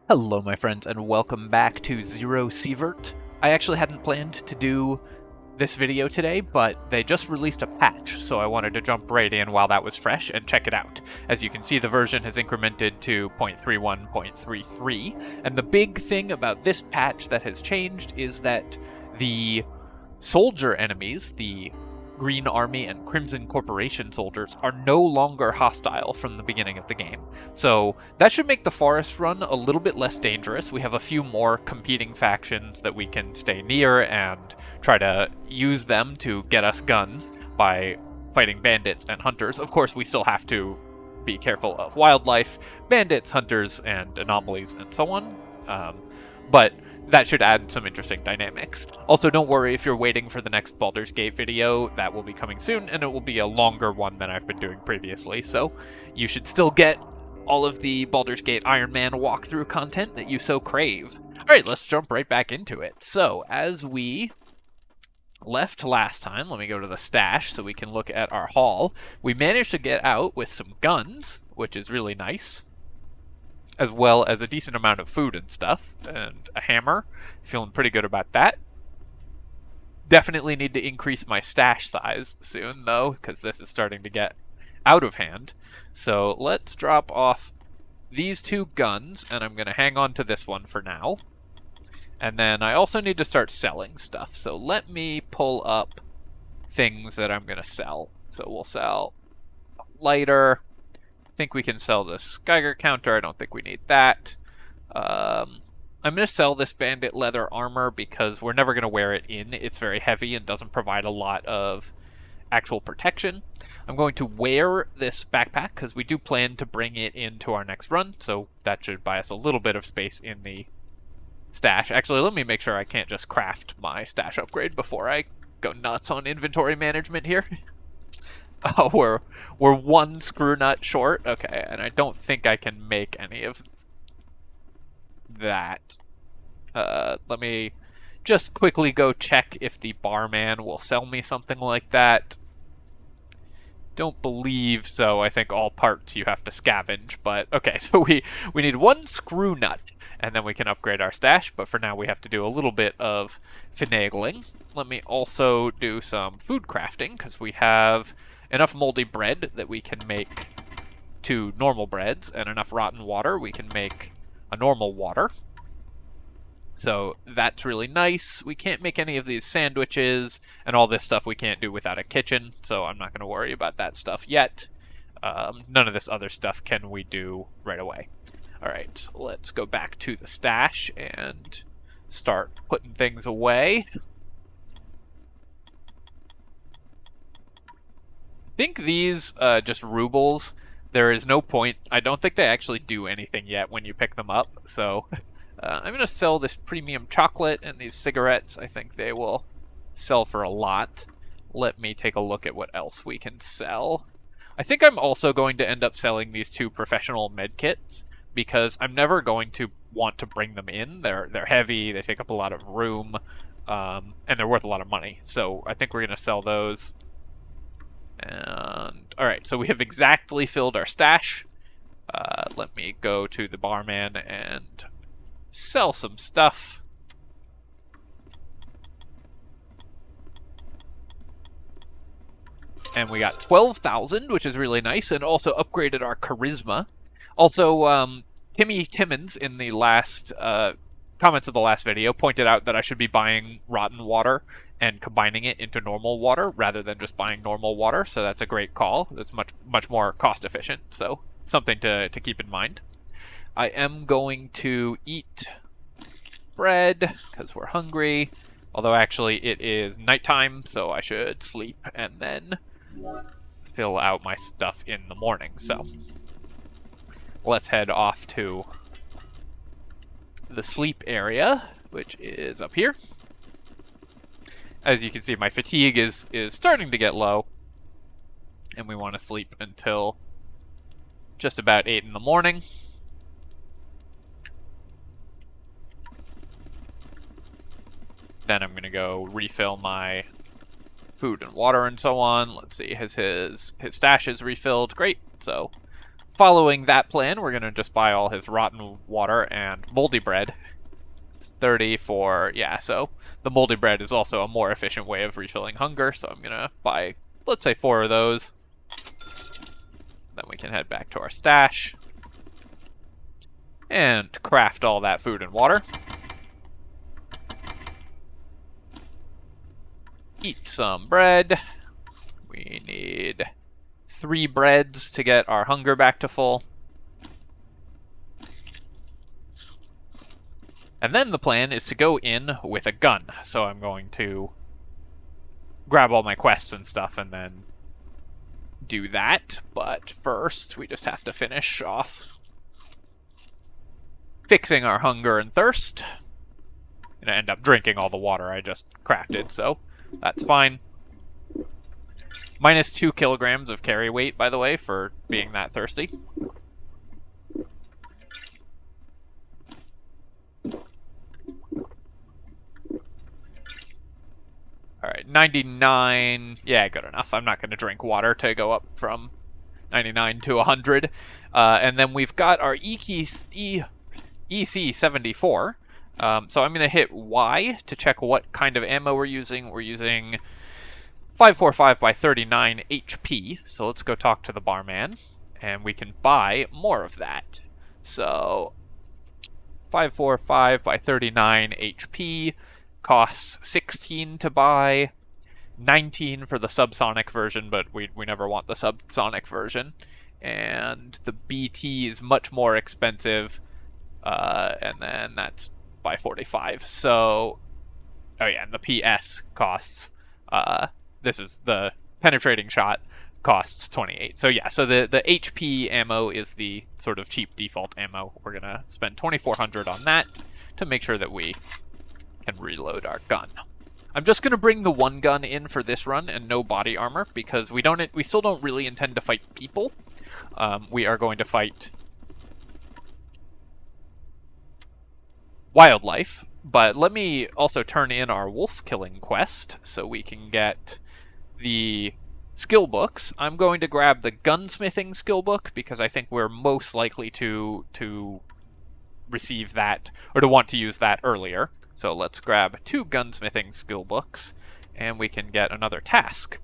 Hello my friends and welcome back to ZERO Sievert. I actually hadn't planned to do this video today, but they just released a patch, so I wanted to jump right in while that was fresh and check it out. As you can see, the version has incremented to 0.31.33, and the big thing about this patch that has changed is that the soldier enemies, the Green Army and Crimson Corporation soldiers, are no longer hostile from the beginning of the game. So that should make the forest run a little bit less dangerous. We have a few more competing factions that we can stay near and try to use them to get us guns by fighting bandits and hunters. Of course, we still have to be careful of wildlife, bandits, hunters, and anomalies, and so on. But that should add some interesting dynamics. Also, don't worry if you're waiting for the next Baldur's Gate video. That will be coming soon, and it will be a longer one than I've been doing previously, so you should still get all of the Baldur's Gate Iron Man walkthrough content that you so crave. Alright, let's jump right back into it. So, as we left last time, let me go to the stash so we can look at our haul. We managed to get out with some guns, which is really nice, as well as a decent amount of food and stuff, and a hammer. Feeling pretty good about that. Definitely need to increase my stash size soon, though, because this is starting to get out of hand. So let's drop off these two guns, and I'm going to hang on to this one for now. And then I also need to start selling stuff, so let me pull up things that I'm going to sell. So we'll sell a lighter. I think we can sell the Geiger counter. I don't think we need that. I'm going to sell this bandit leather armor because we're never going to wear it in. It's very heavy and doesn't provide a lot of actual protection. I'm going to wear this backpack because we do plan to bring it into our next run, so that should buy us a little bit of space in the stash. Actually, let me make sure I can't just craft my stash upgrade before I go nuts on inventory management here. Oh, we're one screw nut short. Okay, and I don't think I can make any of that. Let me just quickly go check if the barman will sell me something like that. Don't believe so. I think all parts you have to scavenge, but okay, so we need one screw nut, and then we can upgrade our stash, but for now we have to do a little bit of finagling. Let me also do some food crafting, because we have enough moldy bread that we can make two normal breads, and enough rotten water we can make a normal water. So that's really nice. We can't make any of these sandwiches, and all this stuff we can't do without a kitchen, so I'm not going to worry about that stuff yet. None of this other stuff can we do right away. Alright, let's go back to the stash and start putting things away. I think these just rubles, there is no point. I don't think they actually do anything yet when you pick them up, so I'm going to sell this premium chocolate and these cigarettes. I think they will sell for a lot. Let me take a look at what else we can sell. I think I'm also going to end up selling these two professional med kits because I'm never going to want to bring them in. They're heavy, they take up a lot of room, and they're worth a lot of money. So I think we're going to sell those. And alright, so we have exactly filled our stash. Let me go to the barman and sell some stuff. And we got 12,000, which is really nice, and also upgraded our charisma. Also, Timmy Timmons in the last comments of the last video pointed out that I should be buying rotten water and combining it into normal water rather than just buying normal water, so that's a great call. It's much more cost efficient, so something to keep in mind. I am going to eat bread because we're hungry, although actually it is nighttime, so I should sleep and then fill out my stuff in the morning. So let's head off to the sleep area, which is up here. As you can see, my fatigue is starting to get low, and we want to sleep until just about 8 in the morning. Then I'm going to go refill my food and water and so on. Let's see, his stash is refilled. Great. So following that plan, we're going to just buy all his rotten water and moldy bread. It's 30 for, yeah, so the moldy bread is also a more efficient way of refilling hunger, so I'm going to buy, let's say, 4 of those. Then we can head back to our stash and craft all that food and water. Eat some bread. We need 3 breads to get our hunger back to full. And then the plan is to go in with a gun. So I'm going to grab all my quests and stuff and then do that. But first, we just have to finish off fixing our hunger and thirst. And I end up drinking all the water I just crafted, so that's fine. Minus 2 kilograms of carry weight, by the way, for being that thirsty. Alright, 99. Yeah, good enough. I'm not going to drink water to go up from 99 to 100. And then we've got our EC74. So I'm going to hit Y to check what kind of ammo we're using. We're using 545 by 39 HP. So let's go talk to the barman, and we can buy more of that. So 545 by 39 HP costs 16 to buy, 19 for the subsonic version, but we never want the subsonic version. And the BT is much more expensive, and then that's by 45. So, oh yeah, and the PS costs, this is the penetrating shot, costs 28. So yeah, so the HP ammo is the sort of cheap default ammo. We're gonna spend 2,400 on that to make sure that we can reload our gun. I'm just gonna bring the one gun in for this run and no body armor, because we still don't really intend to fight people. We are going to fight wildlife, but let me also turn in our wolf killing quest so we can get the skill books. I'm going to grab the gunsmithing skill book because I think we're most likely to receive that, or to want to use that earlier. So let's grab 2 gunsmithing skill books, and we can get another task.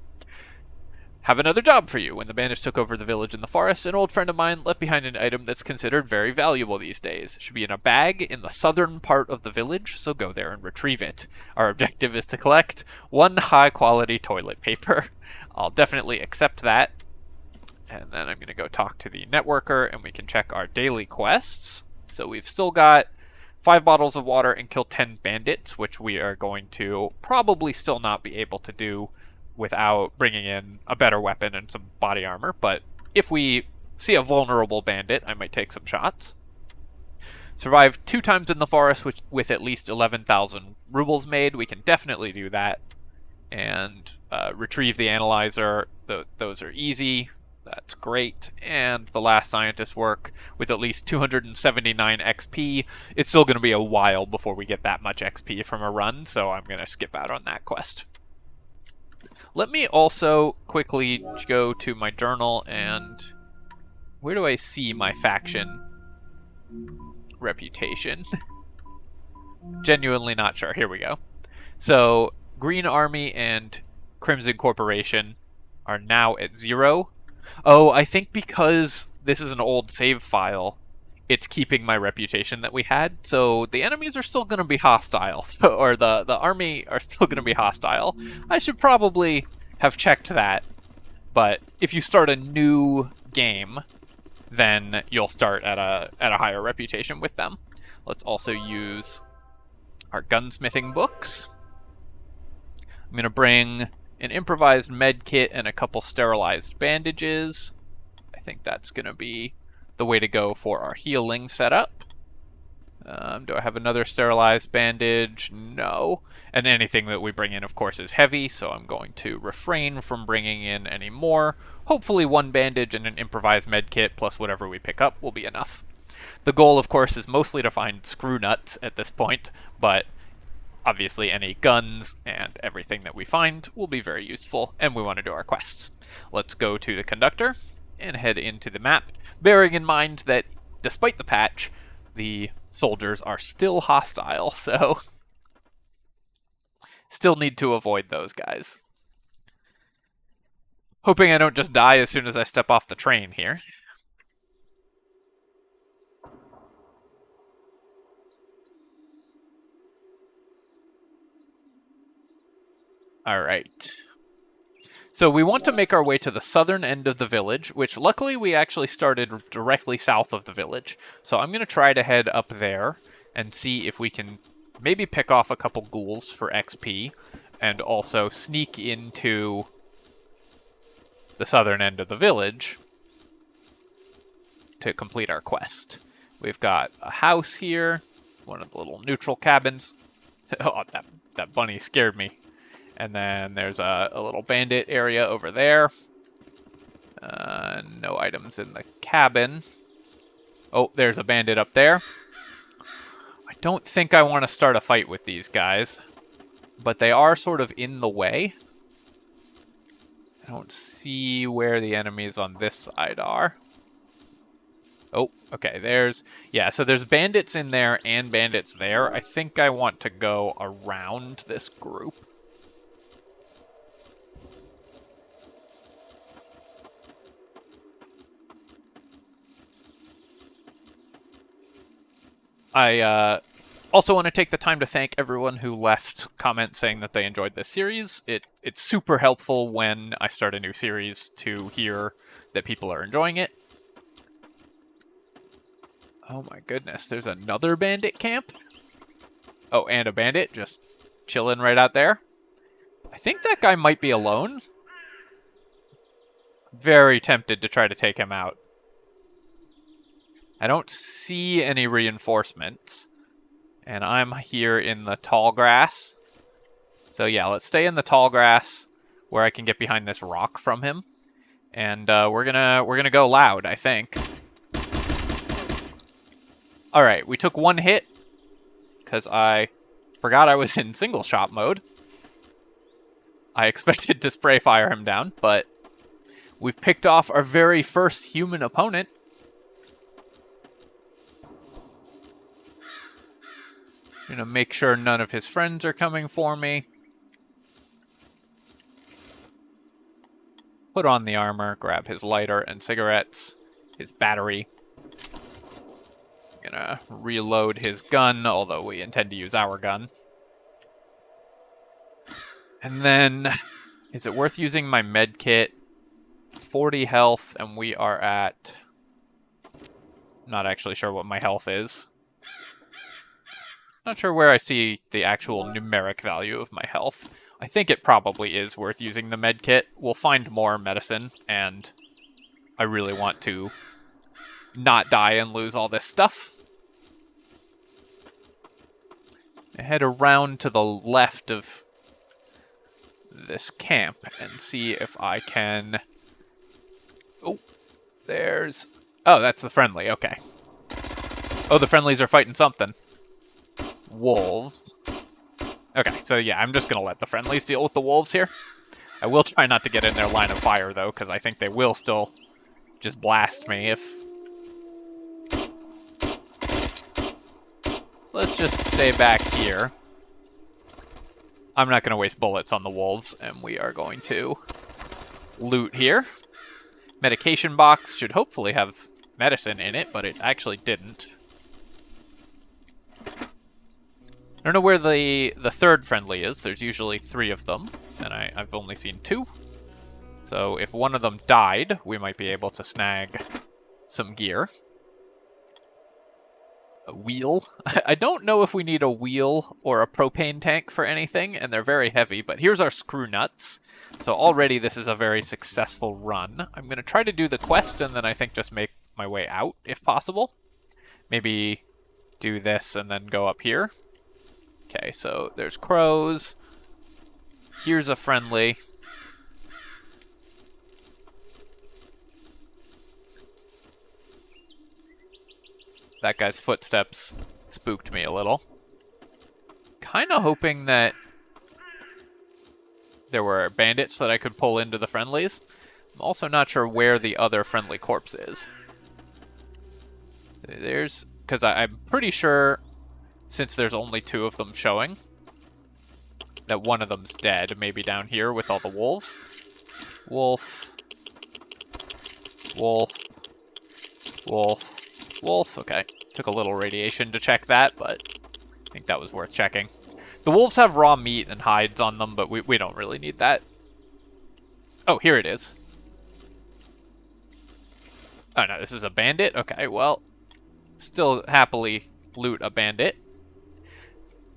Have another job for you. When the bandits took over the village in the forest, an old friend of mine left behind an item that's considered very valuable these days. It should be in a bag in the southern part of the village, so go there and retrieve it. Our objective is to collect 1 high-quality toilet paper. I'll definitely accept that. And then I'm going to go talk to the networker, and we can check our daily quests. So we've still got 5 bottles of water and kill 10 bandits, which we are going to probably still not be able to do without bringing in a better weapon and some body armor. But if we see a vulnerable bandit, I might take some shots. Survive 2 times in the forest with at least 11,000 rubles made. We can definitely do that. And retrieve the analyzer. Those are easy. That's great. And the last scientist work with at least 279 XP. It's still going to be a while before we get that much XP from a run, so I'm going to skip out on that quest. Let me also quickly go to my journal, and where do I see my faction reputation? Genuinely not sure. Here we go. So Green Army and Crimson Corporation are now at 0. Oh, I think because this is an old save file, it's keeping my reputation that we had. So the enemies are still going to be hostile, or the army are still going to be hostile. I should probably have checked that, but if you start a new game, then you'll start at a higher reputation with them. Let's also use our gunsmithing books. I'm going to bring an improvised med kit and a couple sterilized bandages. I think that's going to be the way to go for our healing setup. Do I have another sterilized bandage? No. And anything that we bring in, of course, is heavy, so I'm going to refrain from bringing in any more. Hopefully 1 bandage and an improvised med kit plus whatever we pick up will be enough. The goal, of course, is mostly to find screw nuts at this point, but obviously any guns and everything that we find will be very useful, and we want to do our quests. Let's go to the conductor and head into the map, bearing in mind that despite the patch, the soldiers are still hostile, so still need to avoid those guys. Hoping I don't just die as soon as I step off the train here. Alright. So we want to make our way to the southern end of the village, which luckily we actually started directly south of the village. So I'm going to try to head up there and see if we can maybe pick off a couple ghouls for XP, and also sneak into the southern end of the village to complete our quest. We've got a house here, one of the little neutral cabins. Oh, that bunny scared me. And then there's a little bandit area over there. No items in the cabin. Oh, there's a bandit up there. I don't think I want to start a fight with these guys, but they are sort of in the way. I don't see where the enemies on this side are. Oh, okay, so there's bandits in there and bandits there. I think I want to go around this group. I also want to take the time to thank everyone who left comments saying that they enjoyed this series. It's super helpful when I start a new series to hear that people are enjoying it. Oh my goodness, there's another bandit camp? Oh, and a bandit just chilling right out there. I think that guy might be alone. Very tempted to try to take him out. I don't see any reinforcements, and I'm here in the tall grass. So yeah, let's stay in the tall grass where I can get behind this rock from him, and we're gonna go loud, I think. All right, we took one hit because I forgot I was in single shot mode. I expected to spray fire him down, but we've picked off our very first human opponent. Gonna make sure none of his friends are coming for me. Put on the armor, grab his lighter and cigarettes, his battery. Gonna reload his gun, although we intend to use our gun. And then, is it worth using my med kit? 40 health, and we are at... Not actually sure what my health is. Not sure where I see the actual numeric value of my health. I think it probably is worth using the med kit. We'll find more medicine, and I really want to not die and lose all this stuff. I head around to the left of this camp and see if I can... Oh, there's... Oh, that's the friendly, okay. Oh, the friendlies are fighting something. Wolves. Okay, so yeah, I'm just gonna let the friendlies deal with the wolves here. I will try not to get in their line of fire, though, because I think they will still just blast me if... Let's just stay back here. I'm not gonna waste bullets on the wolves, and we are going to loot here. Medication box should hopefully have medicine in it, but it actually didn't. I don't know where the third friendly is. There's usually 3 of them, and I've only seen 2. So if one of them died, we might be able to snag some gear. A wheel. I don't know if we need a wheel or a propane tank for anything, and they're very heavy, but here's our screw nuts. So already this is a very successful run. I'm going to try to do the quest, and then I think just make my way out, if possible. Maybe do this and then go up here. Okay, so there's crows. Here's a friendly. That guy's footsteps spooked me a little. Kind of hoping that there were bandits that I could pull into the friendlies, I'm also not sure where the other friendly corpse is. There's... Because I'm pretty sure, since there's only 2 of them showing, that one of them's dead. Maybe down here with all the wolves. Wolf. Wolf. Wolf. Wolf. Okay. Took a little radiation to check that, but I think that was worth checking. The wolves have raw meat and hides on them, but we don't really need that. Oh, here it is. Oh no, this is a bandit? Okay, well, still happily loot a bandit.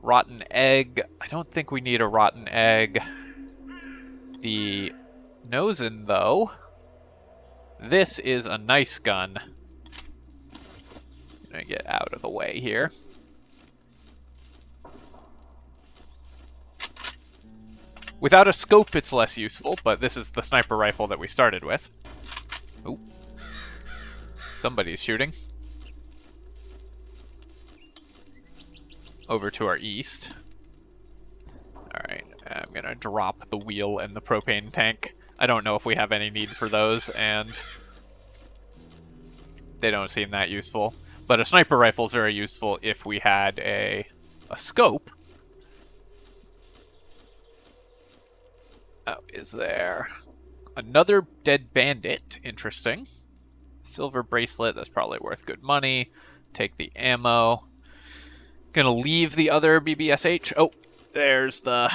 Rotten egg. I don't think we need a rotten egg. The Nosen, though. This is a nice gun. I'm gonna get out of the way here. Without a scope, it's less useful, but this is the sniper rifle that we started with. Ooh. Somebody's shooting. Over to our east. Alright, I'm gonna drop the wheel and the propane tank. I don't know if we have any need for those, and they don't seem that useful. But a sniper rifle is very useful if we had a scope. Oh, is there another dead bandit? Interesting. Silver bracelet, that's probably worth good money. Take the ammo. Gonna leave the other BBSH. Oh, there's the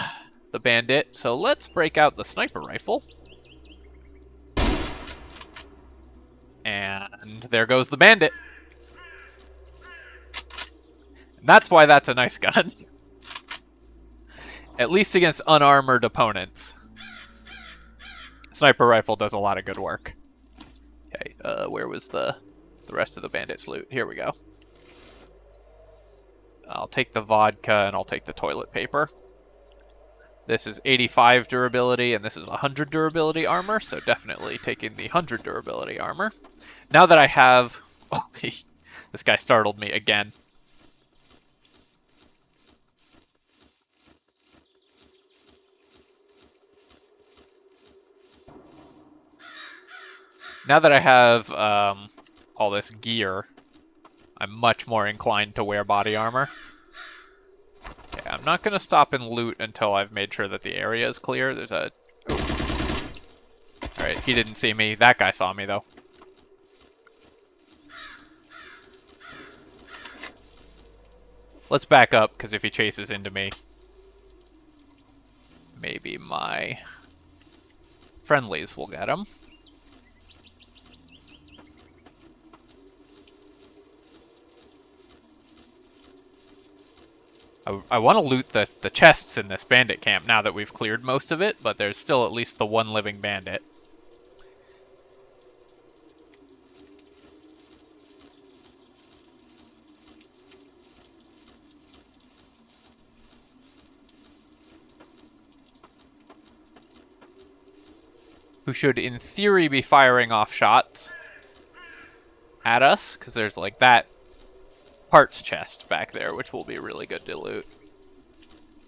bandit. So let's break out the sniper rifle. And there goes the bandit. And that's why that's a nice gun. At least against unarmored opponents. Sniper rifle does a lot of good work. Okay, where was the rest of the bandit's loot? Here we go. I'll take the vodka and I'll take the toilet paper. This is 85 durability and this is 100 durability armor, so definitely taking the 100 durability armor. Now that I have... Oh, this guy startled me again. Now that I have all this gear, I'm much more inclined to wear body armor. Okay, I'm not going to stop and loot until I've made sure that the area is clear. There's a... Oh. Alright, he didn't see me. That guy saw me, though. Let's back up, because if he chases into me, maybe my friendlies will get him. I want to loot the chests in this bandit camp now that we've cleared most of it, but there's still at least the one living bandit. Who should, in theory, be firing off shots at us, because there's like that parts chest back there, which will be really good to loot.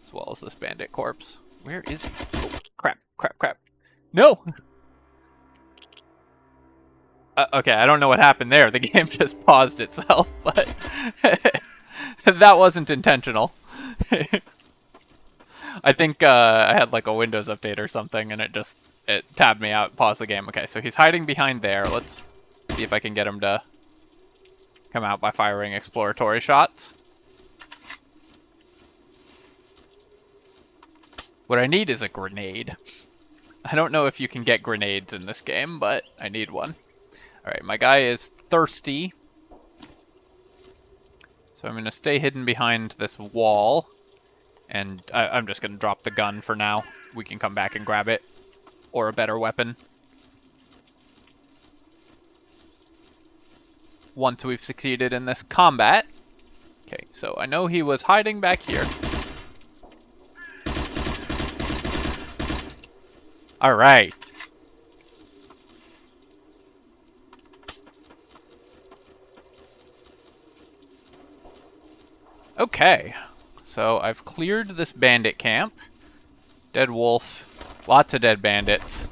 As well as this bandit corpse. Where is he? Oh, crap, crap, crap. No! Okay, I don't know what happened there. The game just paused itself, but that wasn't intentional. I think I had like a Windows update or something, and it tabbed me out, paused the game. Okay, so he's hiding behind there. Let's see if I can get him to come out by firing exploratory shots. What I need is a grenade. I don't know if you can get grenades in this game, but I need one. Alright, my guy is thirsty. So I'm going to stay hidden behind this wall. And I'm just going to drop the gun for now. We can come back and grab it. Or a better weapon. Once we've succeeded in this combat. Okay, so I know he was hiding back here. Alright. Okay, so I've cleared this bandit camp. Dead wolf, lots of dead bandits.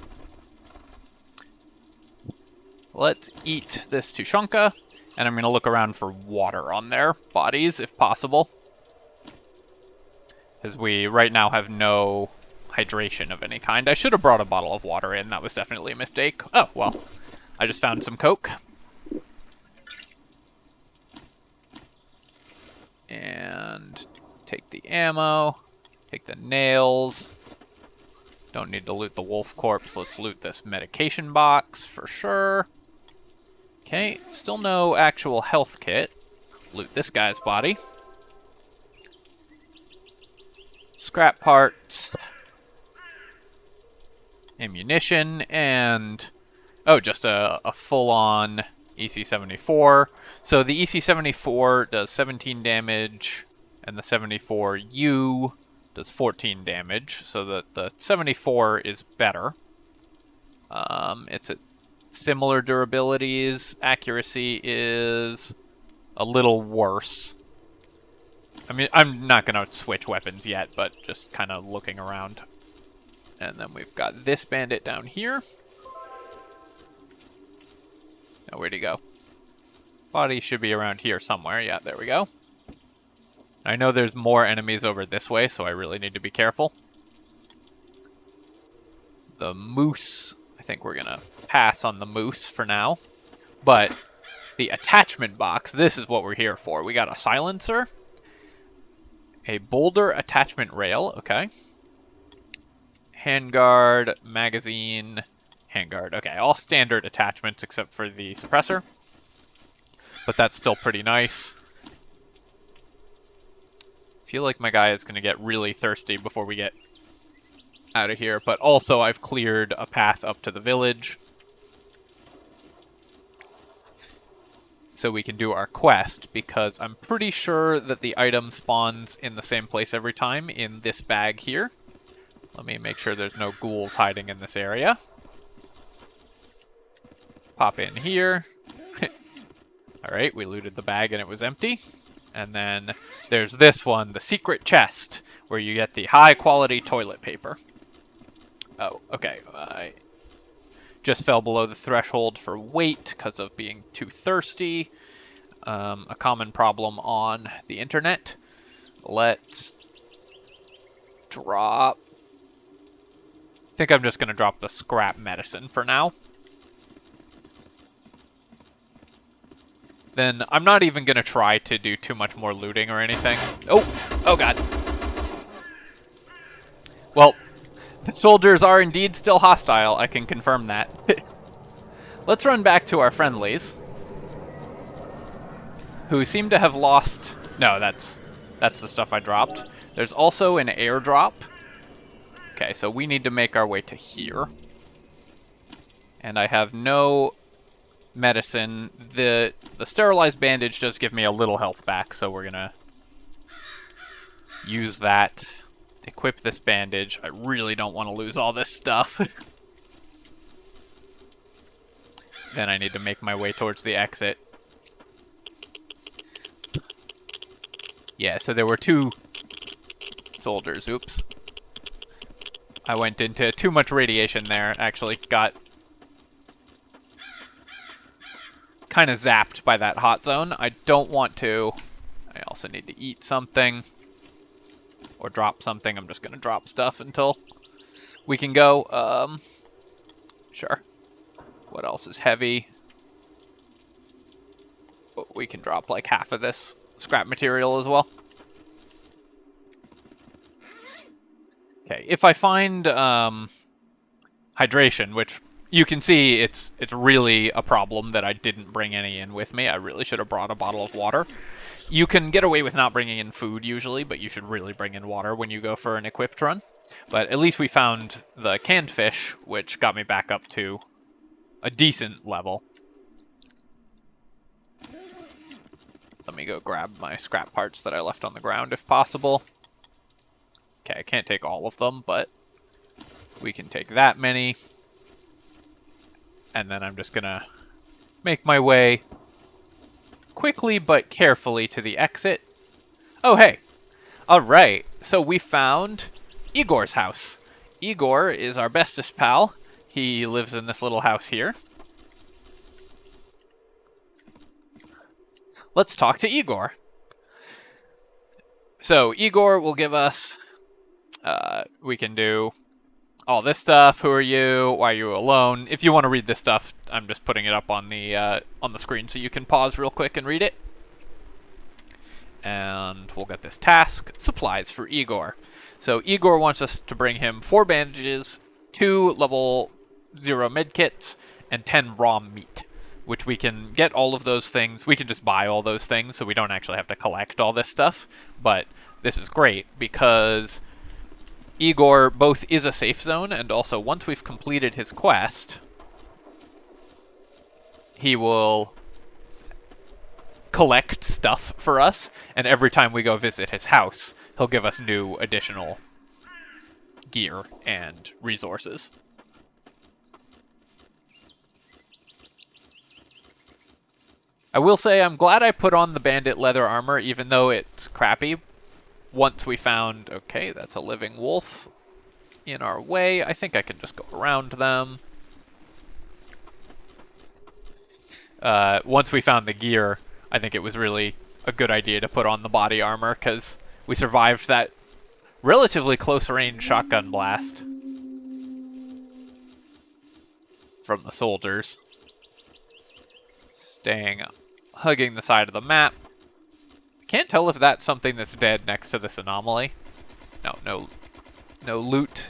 Let's eat this Tushonka, and I'm going to look around for water on their bodies, if possible. Because we right now have no hydration of any kind. I should have brought a bottle of water in. That was definitely a mistake. Oh, well. I just found some Coke. And take the ammo. Take the nails. Don't need to loot the wolf corpse. Let's loot this medication box for sure. Okay, still no actual health kit. Loot this guy's body. Scrap parts. Ammunition, and... oh, just a full-on EC-74. So the EC-74 does 17 damage, and the 74U does 14 damage, so the 74 is better. It's at similar durabilities. Accuracy is a little worse. I mean, I'm not going to switch weapons yet, but just kind of looking around. And then we've got this bandit down here. Now, where'd he go? Body should be around here somewhere. Yeah, there we go. I know there's more enemies over this way, so I really need to be careful. The moose. I think we're going to pass on the moose for now. But the attachment box, this is what we're here for. We got a silencer. A boulder attachment rail. Okay. Handguard, magazine, handguard. Okay, all standard attachments except for the suppressor. But that's still pretty nice. Feel like my guy is going to get really thirsty before we get out of here. But also, I've cleared a path up to the village. So we can do our quest, because I'm pretty sure that the item spawns in the same place every time, in this bag here. Let me make sure there's no ghouls hiding in this area. Pop in here. Alright, we looted the bag and it was empty. And then there's this one, the secret chest, where you get the high-quality toilet paper. Oh, okay. I just fell below the threshold for weight because of being too thirsty. A common problem on the internet. Let's drop... I think I'm just going to drop the scrap medicine for now. Then I'm not even going to try to do too much more looting or anything. Oh god. Well, the soldiers are indeed still hostile. I can confirm that. Let's run back to our friendlies, who seem to have lost... no, that's the stuff I dropped. There's also an airdrop. Okay, so we need to make our way to here. And I have no medicine. The sterilized bandage does give me a little health back, so we're gonna use that. Equip this bandage. I really don't want to lose all this stuff. Then I need to make my way towards the exit. Yeah, so there were two soldiers. Oops. I went into too much radiation there. Actually got kind of zapped by that hot zone. I don't want to. I also need to eat something. Or drop something. I'm just going to drop stuff until we can go. Sure. What else is heavy? We can drop like half of this scrap material as well. Okay, if I find hydration, which you can see it's really a problem that I didn't bring any in with me. I really should have brought a bottle of water. You can get away with not bringing in food usually, but you should really bring in water when you go for an equipped run. But at least we found the canned fish, which got me back up to a decent level. Let me go grab my scrap parts that I left on the ground if possible. Okay, I can't take all of them, but we can take that many. And then I'm just gonna make my way quickly but carefully to the exit. Oh, hey. Alright, so we found Igor's house. Igor is our bestest pal. He lives in this little house here. let's talk to Igor. So Igor will give us, we can do all this stuff. Who are you? Why are you alone? If you want to read this stuff, I'm just putting it up on the screen so you can pause real quick and read it. And we'll get this task, supplies for Igor. So Igor wants us to bring him 4 bandages, 2 level 0 medkits, and 10 raw meat, which we can get all of those things. We can just buy all those things, so we don't actually have to collect all this stuff. But this is great because Igor both is a safe zone, and also once we've completed his quest, he will collect stuff for us, and every time we go visit his house, he'll give us new additional gear and resources. I will say I'm glad I put on the bandit leather armor, even though it's crappy. Once we found, okay, that's a living wolf in our way. I think I can just go around them. Once we found the gear, I think it was really a good idea to put on the body armor, because we survived that relatively close-range shotgun blast from the soldiers. Hugging the side of the map. Can't tell if that's something that's dead next to this anomaly. No loot.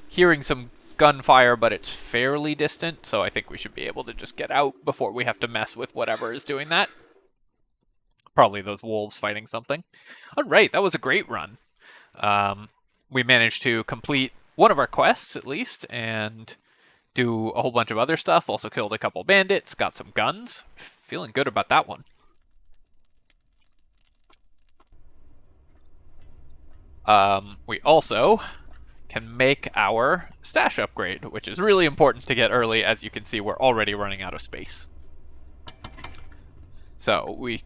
Hearing some gunfire, but it's fairly distant, so I think we should be able to just get out before we have to mess with whatever is doing that. Probably those wolves fighting something. Alright, that was a great run. We managed to complete one of our quests, at least, and do a whole bunch of other stuff. Also killed a couple bandits, got some guns. Feeling good about that one. We also can make our stash upgrade, which is really important to get early. As you can see, we're already running out of space. So we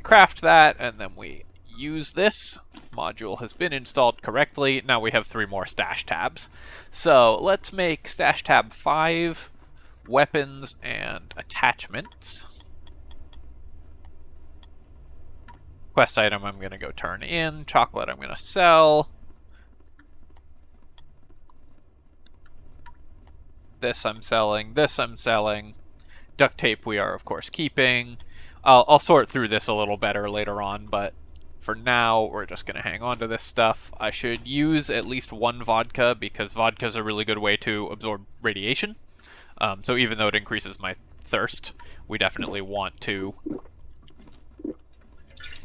craft that, and then we use this. Module has been installed correctly. Now we have 3 more stash tabs. So let's make stash tab 5, weapons and attachments. Quest item I'm going to go turn in. Chocolate I'm going to sell. This I'm selling. This I'm selling. Duct tape we are, of course, keeping. I'll sort through this a little better later on, but for now, we're just going to hang on to this stuff. I should use at least 1 vodka, because vodka is a really good way to absorb radiation. So even though it increases my thirst, we definitely want to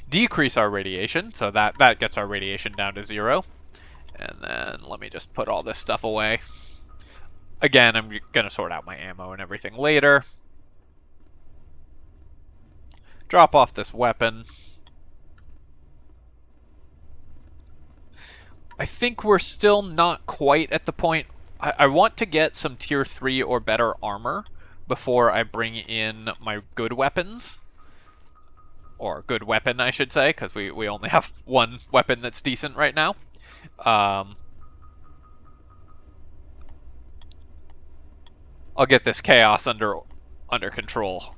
decrease our radiation, so that gets our radiation down to 0. And then let me just put all this stuff away. Again, I'm going to sort out my ammo and everything later. Drop off this weapon. I think we're still not quite at the point. I want to get some tier 3 or better armor before I bring in my good weapons. Or good weapon, I should say, because we only have 1 weapon that's decent right now. I'll get this chaos under control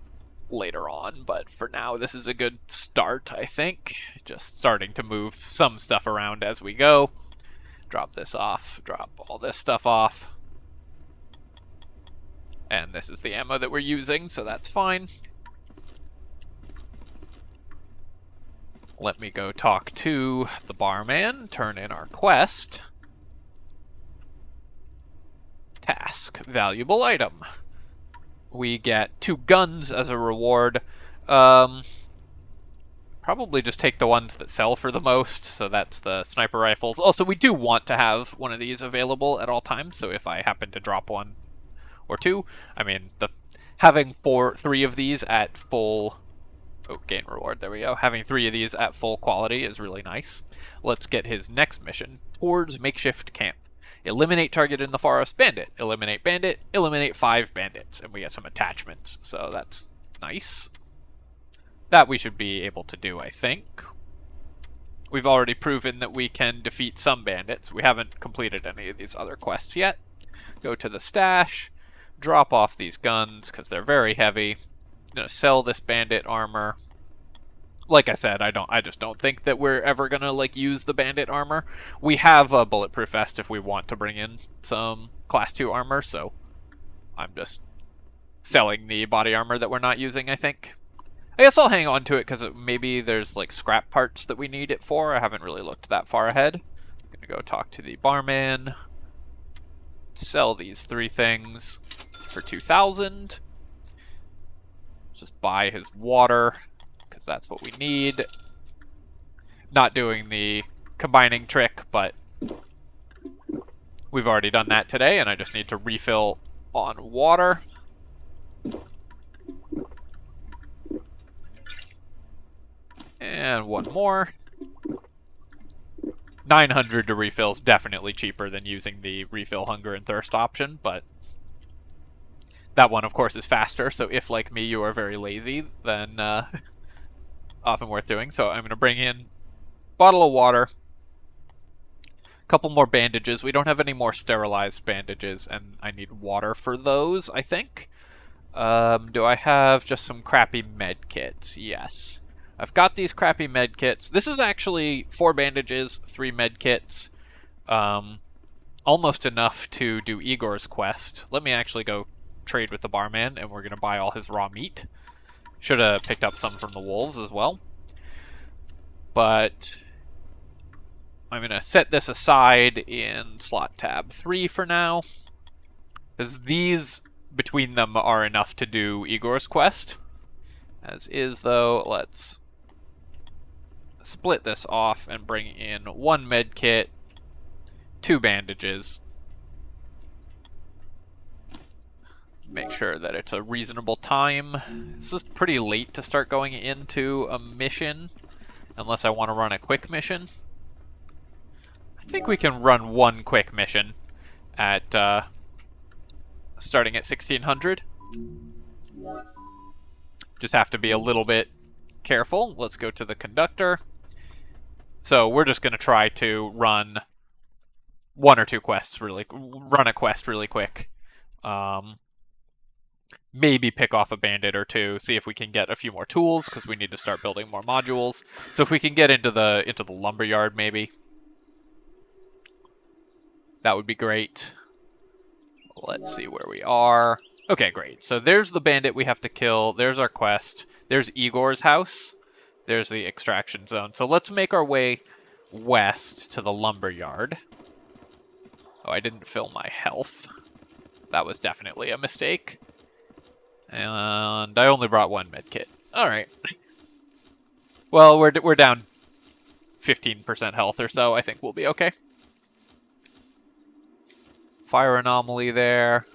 later on, but for now this is a good start, I think. Just starting to move some stuff around as we go. Drop this off, drop all this stuff off. And this is the ammo that we're using, so that's fine. Let me go talk to the barman, turn in our quest. Task, valuable item. We get 2 guns as a reward. Probably just take the ones that sell for the most, so that's the sniper rifles. Also, we do want to have one of these available at all times, so if I happen to drop 1 or 2, I mean, having 3 of these at full... Oh, gain reward, there we go. Having 3 of these at full quality is really nice. Let's get his next mission. Towards makeshift camp. Eliminate target in the forest, bandit. Eliminate bandit, eliminate 5 bandits. And we get some attachments, so that's nice. That we should be able to do, I think. We've already proven that we can defeat some bandits. We haven't completed any of these other quests yet. Go to the stash. Drop off these guns, because they're very heavy. I'm going to sell this bandit armor. like I said, I just don't think that we're ever gonna like use the bandit armor. We have a bulletproof vest if we want to bring in some class 2 armor, so I'm just selling the body armor that we're not using, I think. I guess I'll hang on to it because maybe there's like scrap parts that we need it for. I haven't really looked that far ahead. I'm gonna go talk to the barman. Sell these 3 things for 2,000. Just buy his water, because that's what we need. Not doing the combining trick, but we've already done that today, and I just need to refill on water. And one more. 900 to refill is definitely cheaper than using the refill hunger and thirst option, but that one, of course, is faster, so if, like me, you are very lazy, then often worth doing. So I'm going to bring in a bottle of water, a couple more bandages. We don't have any more sterilized bandages, and I need water for those, I think. Do I have just some crappy med kits? Yes. I've got these crappy med kits. This is actually 4 bandages, 3 med kits. Almost enough to do Igor's quest. Let me actually go trade with the barman, and we're going to buy all his raw meat. Should have picked up some from the wolves as well. But I'm going to set this aside in slot tab 3 for now, because these, between them, are enough to do Igor's quest. As is, though, let's split this off and bring in 1 med kit, 2 bandages. Make sure that it's a reasonable time. This is pretty late to start going into a mission, unless I want to run a quick mission. I think we can run 1 quick mission at starting at 1600. Just have to be a little bit careful. Let's go to the conductor. So we're just going to try to run 1 or 2 quests run a quest really quick. Maybe pick off a bandit or 2, see if we can get a few more tools, because we need to start building more modules. So if we can get into the lumberyard, maybe, that would be great. Let's see where we are. Okay, great. So there's the bandit we have to kill. There's our quest. There's Igor's house. There's the extraction zone. So let's make our way west to the lumberyard. Oh, I didn't fill my health. That was definitely a mistake. And I only brought 1 medkit. Alright. Well, we're down 15% health or so. I think we'll be okay. Fire anomaly there.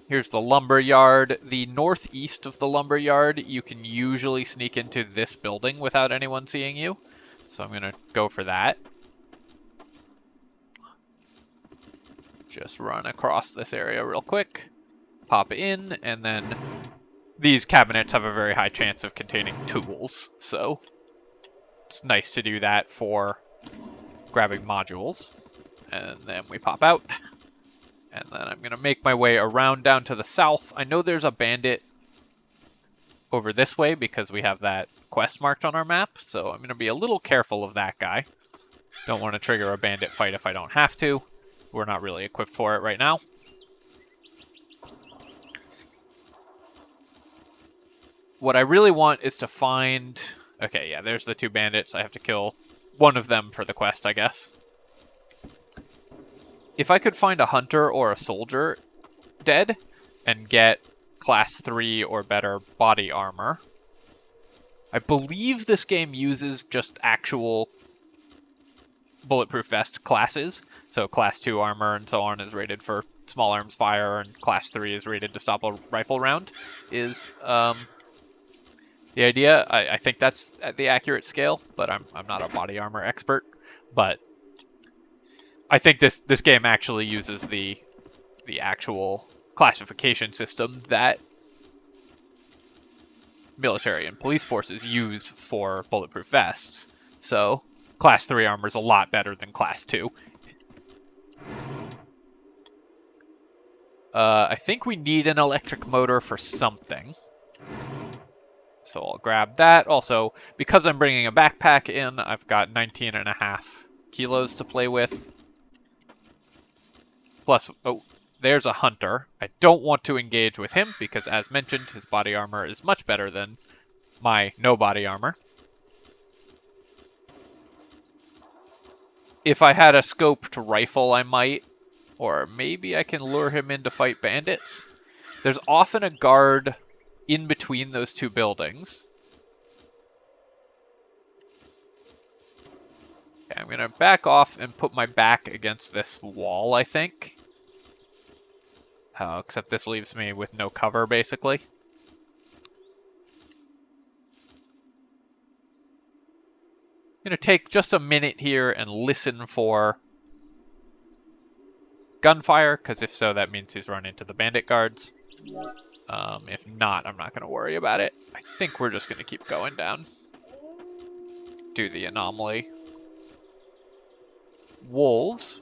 Here's the lumberyard. The northeast of the lumberyard, you can usually sneak into this building without anyone seeing you. So I'm going to go for that. Just run across this area real quick. Pop in, and then these cabinets have a very high chance of containing tools. So it's nice to do that for grabbing modules. And then we pop out. And then I'm going to make my way around down to the south. I know there's a bandit over this way because we have that quest marked on our map. So I'm going to be a little careful of that guy. Don't want to trigger a bandit fight if I don't have to. We're not really equipped for it right now. What I really want is to find... Okay, yeah, there's the 2 bandits. I have to kill one of them for the quest, I guess. If I could find a hunter or a soldier dead and get class 3 or better body armor. I believe this game uses just actual bulletproof vest classes. So class 2 armor and so on is rated for small arms fire, and class 3 is rated to stop a rifle round, is the idea. I think that's at the accurate scale, but I'm not a body armor expert. But I think this game actually uses the actual classification system that military and police forces use for bulletproof vests. So class 3 armor is a lot better than class 2. I think we need an electric motor for something. So I'll grab that. Also, because I'm bringing a backpack in, I've got 19.5 kilos to play with. Plus, oh, there's a hunter. I don't want to engage with him because, as mentioned, his body armor is much better than my no body armor. If I had a scoped rifle, I might. Or maybe I can lure him in to fight bandits. There's often a guard in between those two buildings. Okay, I'm going to back off and put my back against this wall, I think. Except this leaves me with no cover, basically. I'm going to take just a minute here and listen for gunfire, because if so, that means he's run into the bandit guards. If not, I'm not going to worry about it. I think we're just going to keep going down. Do the anomaly. Wolves.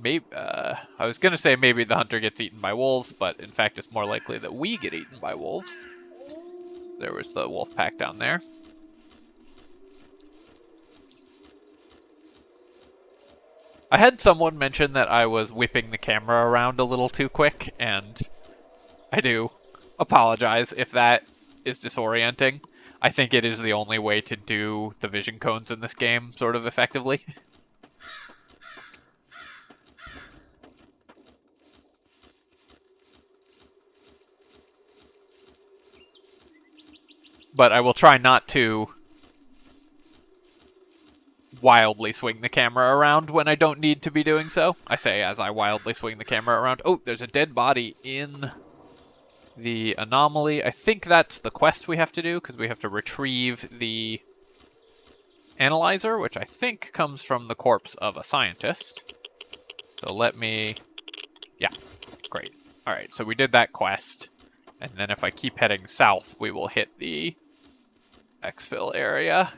Maybe, I was going to say maybe the hunter gets eaten by wolves, but in fact it's more likely that we get eaten by wolves. So there was the wolf pack down there. I had someone mention that I was whipping the camera around a little too quick, and I do apologize if that is disorienting. I think it is the only way to do the vision cones in this game sort of effectively. But I will try not to wildly swing the camera around when I don't need to be doing so. I say as I wildly swing the camera around. Oh, there's a dead body in the anomaly. I think that's the quest we have to do, because we have to retrieve the analyzer, which I think comes from the corpse of a scientist. So let me... Yeah, great. Alright, so we did that quest. And then if I keep heading south, we will hit the exfil area.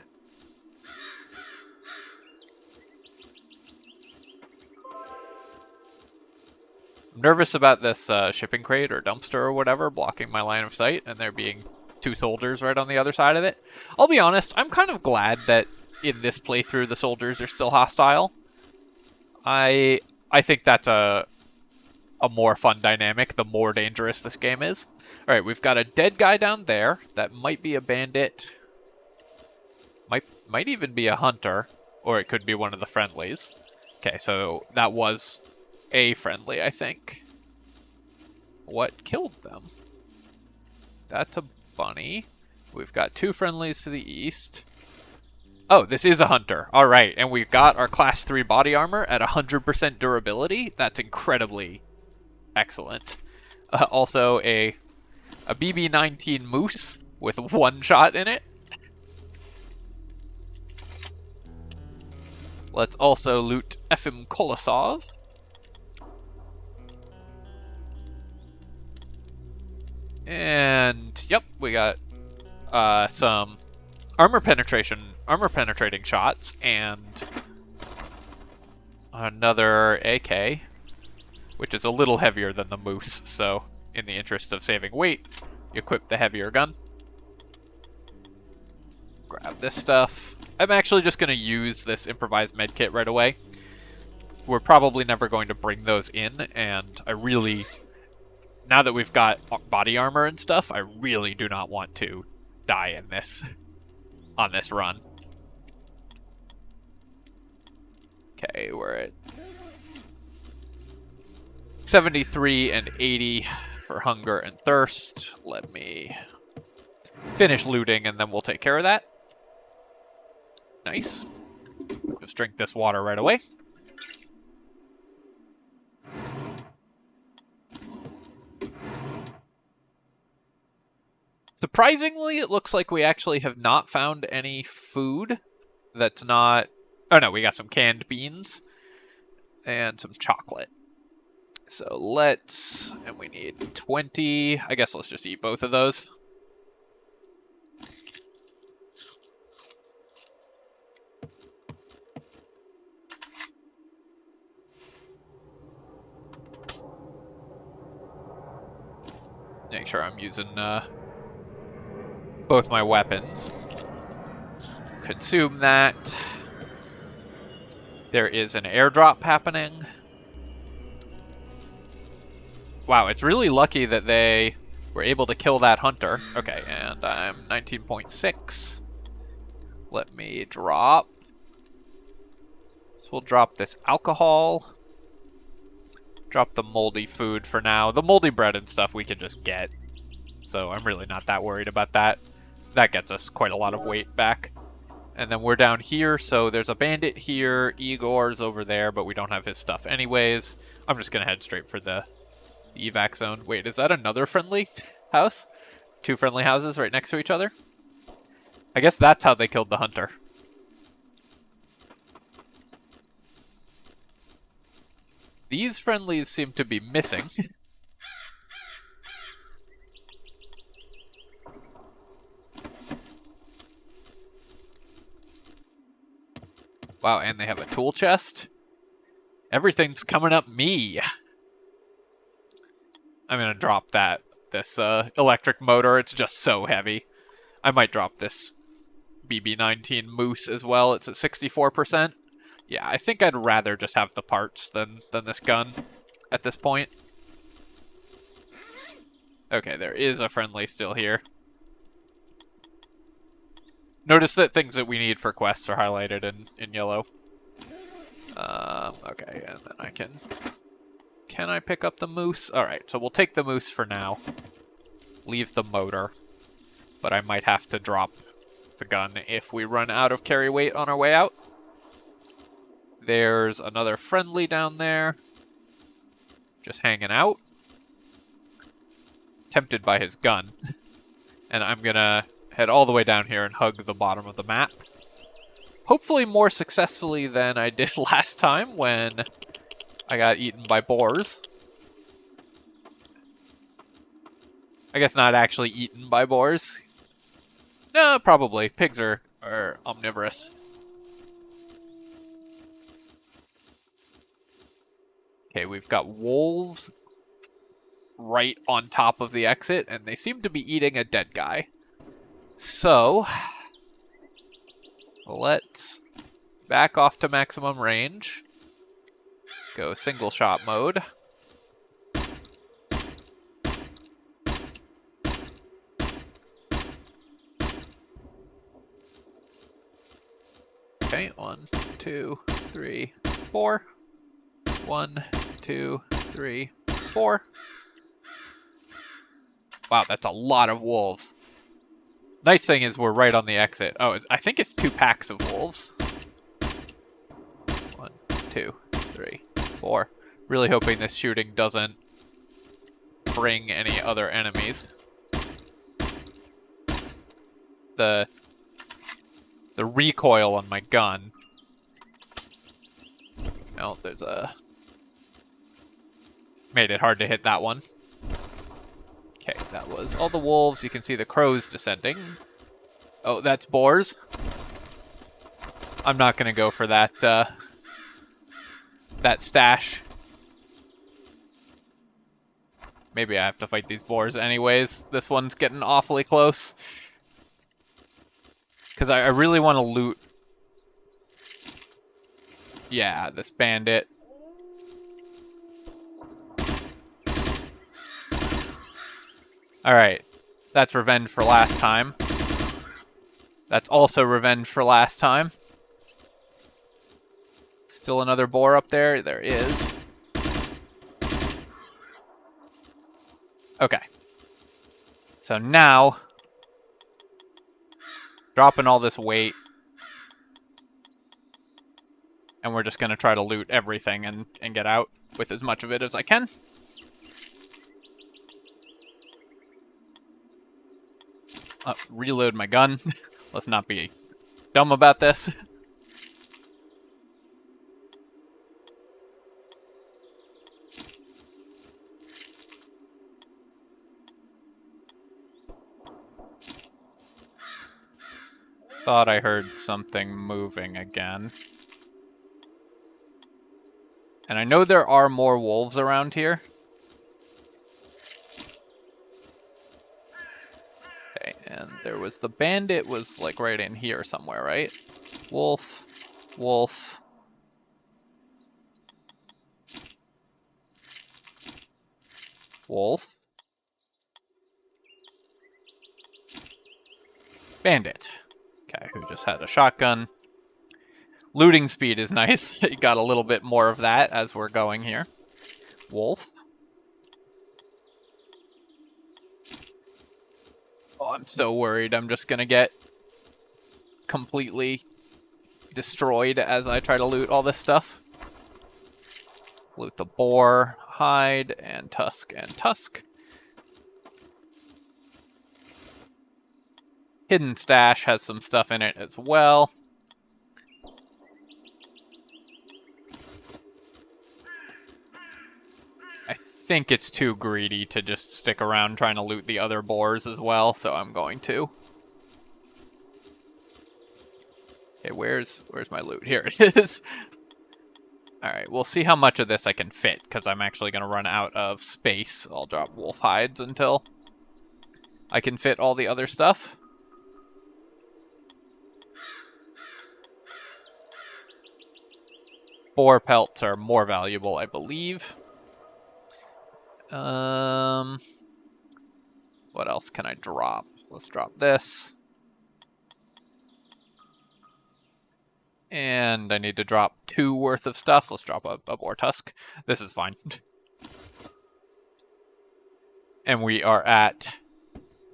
I'm nervous about this shipping crate or dumpster or whatever blocking my line of sight, and there being two soldiers right on the other side of it. I'll be honest, I'm kind of glad that in this playthrough the soldiers are still hostile. I think that's a more fun dynamic the more dangerous this game is. Alright, we've got a dead guy down there. That might be a bandit. Might even be a hunter, or it could be one of the friendlies. Okay, so that was a friendly, I think. What killed them? That's a bunny. We've got two friendlies to the east. Oh, this is a hunter. All right, and we've got our class 3 body armor at 100% durability. That's incredibly excellent. Also, a BB-19 moose with one shot in it. Let's also loot Efim Kolosov. And yep, we got some armor penetrating shots, and another AK, which is a little heavier than the moose. So, in the interest of saving weight, you equip the heavier gun. Grab this stuff. I'm actually just going to use this improvised medkit right away. We're probably never going to bring those in, and I really... Now that we've got body armor and stuff, I really do not want to die in this, on this run. Okay, we're at 73 and 80 for hunger and thirst. Let me finish looting and then we'll take care of that. Nice. Just drink this water right away. Surprisingly, it looks like we actually have not found any food that's not... Oh no, we got some canned beans and some chocolate. So let's... And we need 20... I guess let's just eat both of those. make sure I'm using both my weapons. Consume that. There is an airdrop happening. Wow, it's really lucky that they were able to kill that hunter. Okay, and I'm 19.6. Let me drop. So we'll drop this alcohol. Drop the moldy food for now. The moldy bread and stuff we can just get. So I'm really not that worried about that. That gets us quite a lot of weight back. And then we're down here, so there's a bandit here. Igor's over there, but we don't have his stuff anyways. I'm just going to head straight for the evac zone. Wait, is that another friendly house? 2 friendly houses right next to each other? I guess that's how they killed the hunter. These friendlies seem to be missing. Wow, and they have a tool chest. Everything's coming up me. I'm gonna drop this electric motor. It's just so heavy. I might drop this BB-19 Moose as well. It's at 64%. Yeah, I think I'd rather just have the parts than this gun at this point. Okay, there is a friendly still here. Notice that things that we need for quests are highlighted in yellow. Okay, and then I can... Can I pick up the moose? Alright, so we'll take the moose for now. Leave the motor. But I might have to drop the gun if we run out of carry weight on our way out. There's another friendly down there. Just hanging out. Tempted by his gun. And I'm gonna head all the way down here and hug the bottom of the map. Hopefully more successfully than I did last time when I got eaten by boars. I guess not actually eaten by boars. No, probably. Pigs are omnivorous. Okay, we've got wolves right on top of the exit, and they seem to be eating a dead guy. So, let's back off to maximum range. Go single shot mode. Okay, 1, 2, 3, 4. 1, 2, 3, 4. Wow, that's a lot of wolves. Nice thing is we're right on the exit. Oh, I think it's 2 packs of wolves. 1, 2, 3, 4. Really hoping this shooting doesn't bring any other enemies. The recoil on my gun. Oh, there's a... Made it hard to hit that one. Okay, that was all the wolves. You can see the crows descending. Oh, that's boars. I'm not gonna go for that, that stash. Maybe I have to fight these boars anyways. This one's getting awfully close. Because I really want to loot... Yeah, this bandit. Alright, that's revenge for last time. That's also revenge for last time. Still another boar up there? There is. Okay. So now, dropping all this weight, and we're just going to try to loot everything and get out with as much of it as I can. Reload my gun. Let's not be dumb about this. Thought I heard something moving again. And I know there are more wolves around here. And there was the bandit was like right in here somewhere, right? Wolf, wolf. Wolf. Bandit. Okay, who just had a shotgun. Looting speed is nice. You got a little bit more of that as we're going here. Wolf. Oh, I'm so worried I'm just gonna get completely destroyed as I try to loot all this stuff. Loot the boar, hide, and tusk, and tusk. Hidden stash has some stuff in it as well. I think it's too greedy to just stick around trying to loot the other boars as well, so I'm going to. Okay, where's my loot? Here it is. Alright, we'll see how much of this I can fit, because I'm actually going to run out of space. I'll drop wolf hides until I can fit all the other stuff. Boar pelts are more valuable, I believe. What else can I drop? Let's drop this. And I need to drop 2 worth of stuff. Let's drop a boar tusk. This is fine. And we are at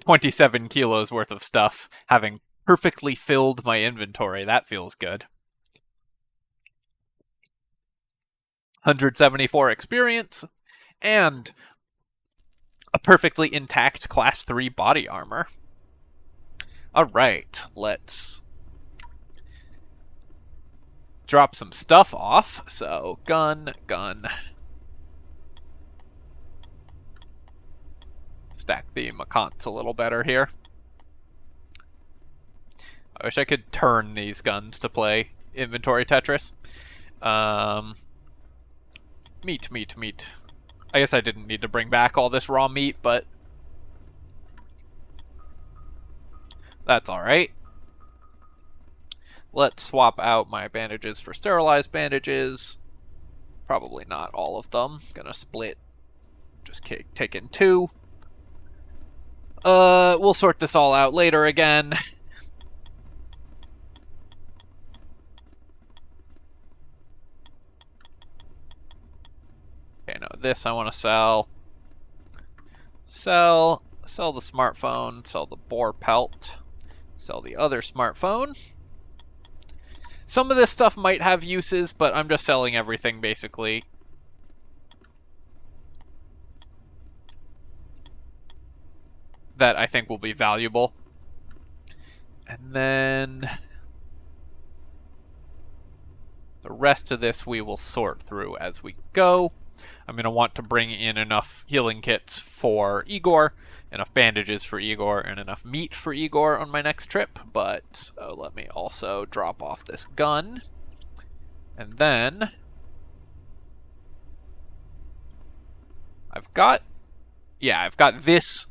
27 kilos worth of stuff, having perfectly filled my inventory. That feels good. 174 experience, and a perfectly intact Class 3 body armor. Alright, let's drop some stuff off. So, gun. Stack the Macants a little better here. I wish I could turn these guns to play inventory Tetris. Meat. I guess I didn't need to bring back all this raw meat, but that's alright. Let's swap out my bandages for sterilized bandages. Probably not all of them. Gonna split. Just take in 2. We'll sort this all out later again. Okay, no, this I want to sell. Sell the smartphone, sell the boar pelt, sell the other smartphone. Some of this stuff might have uses, but I'm just selling everything, basically. That I think will be valuable. And then the rest of this we will sort through as we go. I'm going to want to bring in enough healing kits for Igor, enough bandages for Igor, and enough meat for Igor on my next trip, but let me also drop off this gun. And then I've got this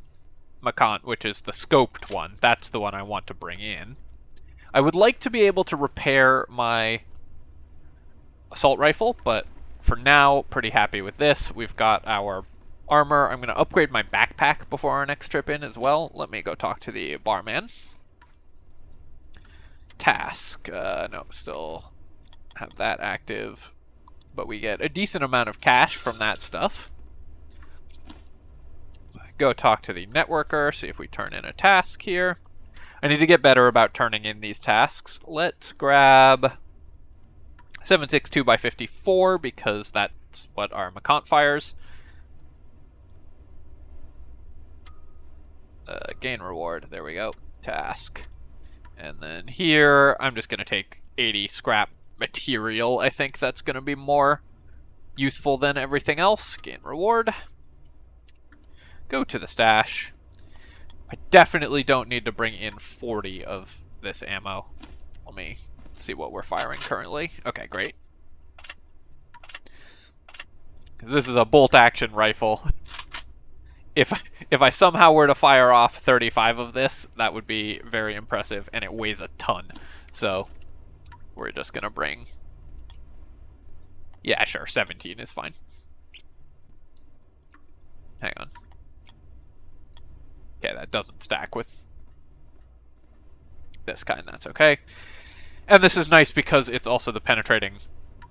Macant, which is the scoped one. That's the one I want to bring in. I would like to be able to repair my assault rifle, but for now, pretty happy with this. We've got our armor. I'm going to upgrade my backpack before our next trip in as well. Let me go talk to the barman. Task. No, still have that active. But we get a decent amount of cash from that stuff. Go talk to the networker, see if we turn in a task here. I need to get better about turning in these tasks. Let's grab 762x54 because that's what our Macant fires. Gain reward. There we go. Task. And then here, I'm just going to take 80 scrap material. I think that's going to be more useful than everything else. Gain reward. Go to the stash. I definitely don't need to bring in 40 of this ammo. Let me see what we're firing currently. Okay, great. This is a bolt-action rifle. if I somehow were to fire off 35 of this, that would be very impressive, and it weighs a ton. So we're just gonna bring, yeah, sure, 17 is fine. Hang on. Okay, that doesn't stack with this kind, that's okay. And this is nice because it's also the penetrating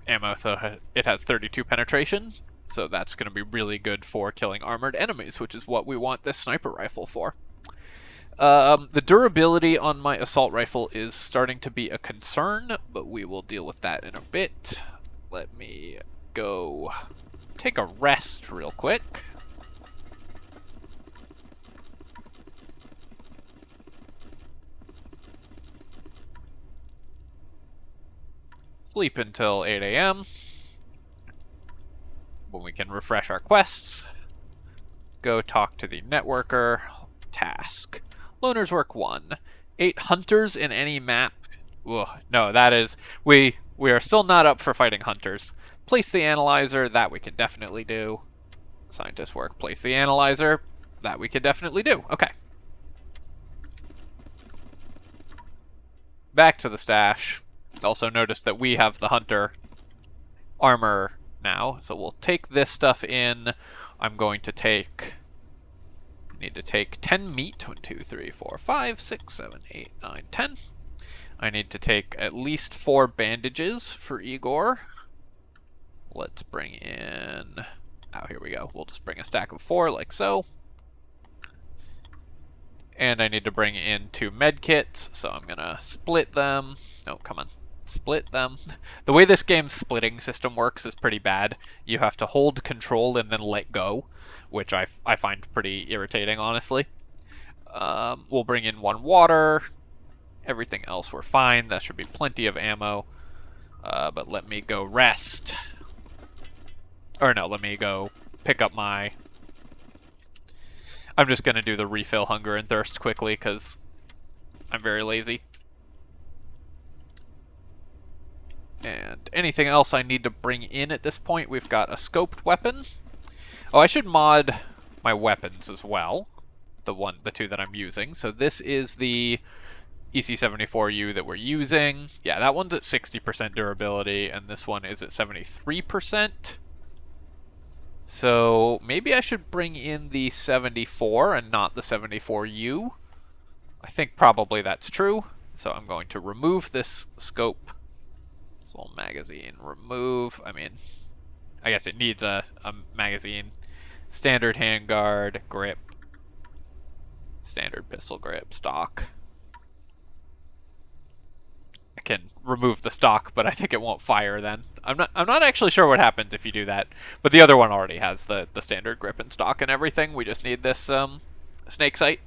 ammo, so it has 32 penetration, so that's going to be really good for killing armored enemies, which is what we want this sniper rifle for. The durability on my assault rifle is starting to be a concern, but we will deal with that in a bit. Let me go take a rest real quick. Sleep until 8 a.m. when we can refresh our quests. Go talk to the networker. Task. Loners work 1. 8 hunters in any map. Ugh, no, that is... We are still not up for fighting hunters. Place the analyzer. That we can definitely do. Scientist work. Place the analyzer. That we can definitely do. Okay. Back to the stash. Also notice that we have the hunter armor now, so we'll take this stuff in. I'm going to take... I need to take 10 meat. 1, 2, 3, 4, 5, 6, 7, 8, 9, 10. I need to take at least 4 bandages for Igor. Let's bring in... Oh, here we go. We'll just bring a stack of 4, like so. And I need to bring in 2 medkits, so I'm gonna split them. Oh, come on. Split them. The way this game's splitting system works is pretty bad. You have to hold control and then let go, which I find pretty irritating, honestly. We'll bring in 1 water. Everything else we're fine. That should be plenty of ammo. But let me go rest. Or no, let me go pick up my... I'm just going to do the refill hunger and thirst quickly because I'm very lazy. And anything else I need to bring in at this point, we've got a scoped weapon. Oh, I should mod my weapons as well. The 2 that I'm using. So this is the EC74U that we're using. Yeah, that one's at 60% durability, and this one is at 73%. So maybe I should bring in the 74 and not the 74U. I think probably that's true. So I'm going to remove this scope. This little magazine. Remove. I mean, I guess it needs a magazine. Standard handguard, grip. Standard pistol grip, stock. I can remove the stock, but I think it won't fire then. I'm not actually sure what happens if you do that. But the other one already has the standard grip and stock and everything. We just need this snake sight.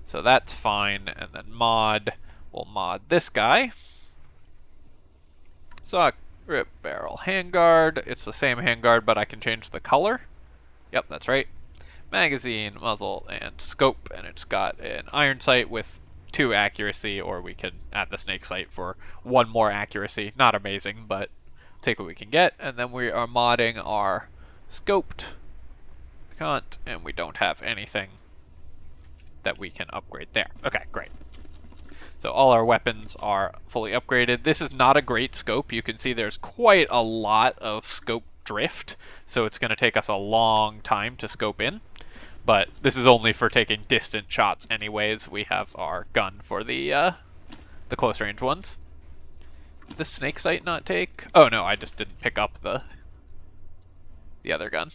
So that's fine. And then mod, we'll mod this guy. Stock, grip, barrel, handguard. It's the same handguard, but I can change the color. Yep, that's right. Magazine, muzzle, and scope. And it's got an iron sight with 2 accuracy, or we could add the snake sight for 1 more accuracy. Not amazing, but take what we can get. And then we are modding our scoped can't, and we don't have anything that we can upgrade there. Okay, great. So all our weapons are fully upgraded. This is not a great scope. You can see there's quite a lot of scope drift, so it's going to take us a long time to scope in. But this is only for taking distant shots anyways. We have our gun for the close range ones. Did the snake sight not take? Oh no, I just didn't pick up the other gun.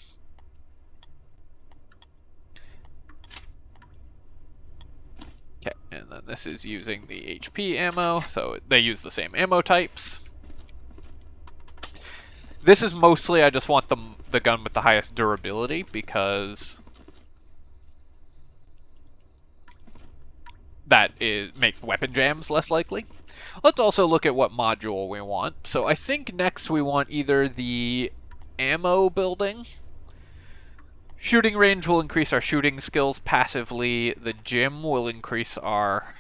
Okay, and then this is using the HP ammo, so they use the same ammo types. This is mostly, I just want the gun with the highest durability, because that makes weapon jams less likely. Let's also look at what module we want. So I think next we want either the ammo building. Shooting range will increase our shooting skills passively. The gym will increase our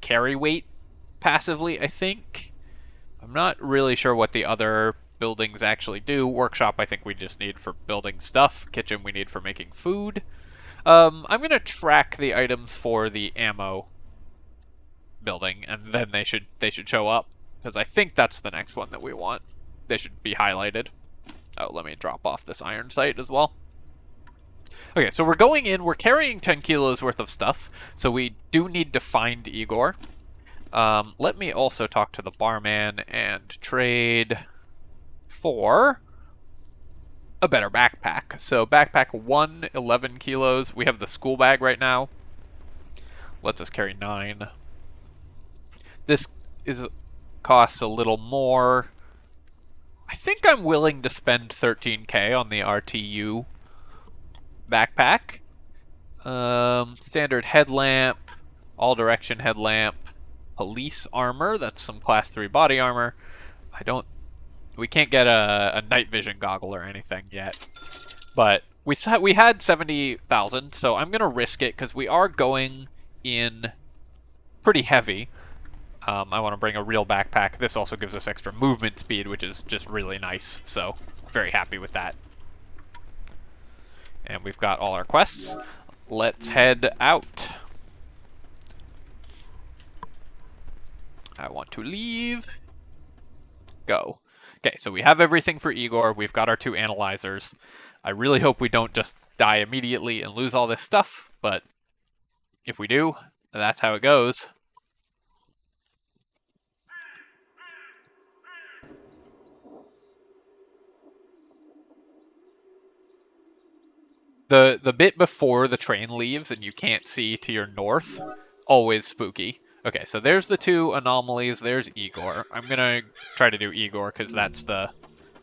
carry weight passively, I think. I'm not really sure what the other buildings actually do. Workshop I think we just need for building stuff. Kitchen we need for making food. I'm going to track the items for the ammo building, and then they should show up, because I think that's the next one that we want. They should be highlighted. Oh, let me drop off this iron sight as well. Okay, so we're going in, we're carrying 10 kilos worth of stuff, so we do need to find Igor. Let me also talk to the barman and trade for a better backpack. So backpack 1, 11 kilos. We have the school bag right now. Lets us carry 9. This costs a little more. I think I'm willing to spend 13k on the RTU backpack. Standard headlamp, all direction headlamp, police armor, that's some class 3 body armor. We can't get a night vision goggle or anything yet. But we had 70,000, so I'm gonna risk it because we are going in pretty heavy. I want to bring a real backpack. This also gives us extra movement speed, which is just really nice, so very happy with that. And we've got all our quests. Let's head out. I want to leave. Go. Okay, so we have everything for Igor. We've got our 2 analyzers. I really hope we don't just die immediately and lose all this stuff, but if we do, that's how it goes. The bit before the train leaves and you can't see to your north, always spooky. Okay, so there's the 2 anomalies. There's Igor. I'm gonna try to do Igor because that's the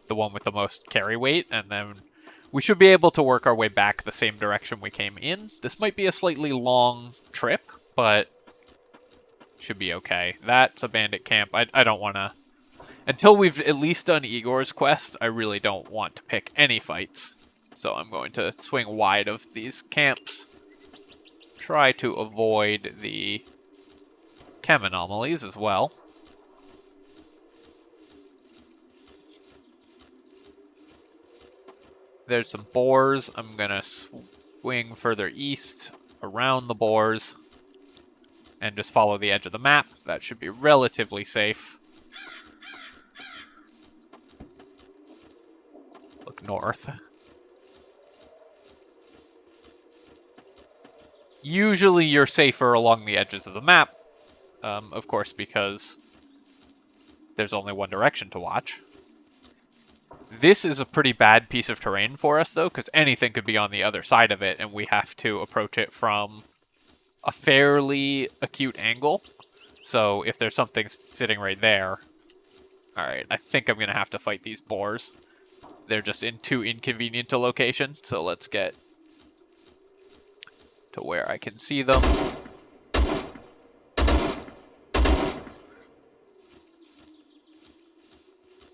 one with the most carry weight, and then we should be able to work our way back the same direction we came in. This might be a slightly long trip, but should be okay. That's a bandit camp. I don't want to... Until we've at least done Igor's quest, I really don't want to pick any fights. So I'm going to swing wide of these camps. Try to avoid the chem anomalies as well. There's some boars. I'm going to swing further east around the boars and just follow the edge of the map. That should be relatively safe. Look north. Usually you're safer along the edges of the map, of course, because there's only one direction to watch. This is a pretty bad piece of terrain for us, though, because anything could be on the other side of it, and we have to approach it from a fairly acute angle. So if there's something sitting right there... Alright, I think I'm going to have to fight these boars. They're just in too inconvenient a location, so let's get to where I can see them.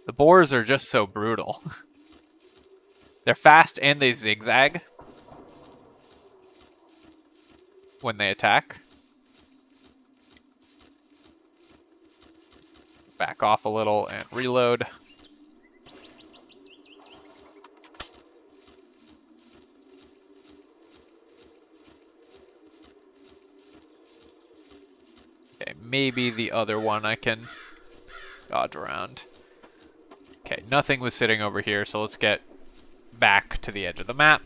The boars are just so brutal. They're fast and they zigzag when they attack. Back off a little and reload. Okay, maybe the other one I can dodge around. Okay, nothing was sitting over here, so let's get back to the edge of the map.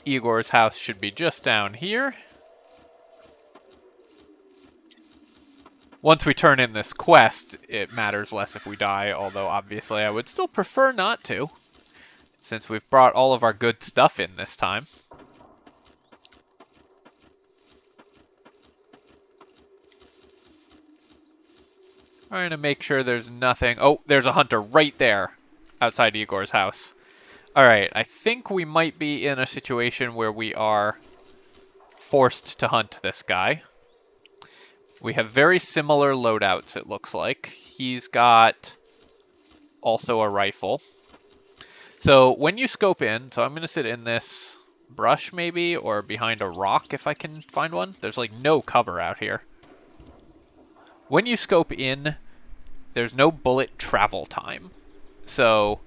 Igor's house should be just down here. Once we turn in this quest, it matters less if we die, although obviously I would still prefer not to, since we've brought all of our good stuff in this time. Trying to make sure there's nothing. Oh, there's a hunter right there outside Igor's house. Alright, I think we might be in a situation where we are forced to hunt this guy. We have very similar loadouts, it looks like. He's got also a rifle. So when you scope in, so I'm going to sit in this brush maybe, or behind a rock if I can find one. There's like no cover out here. When you scope in, there's no bullet travel time. So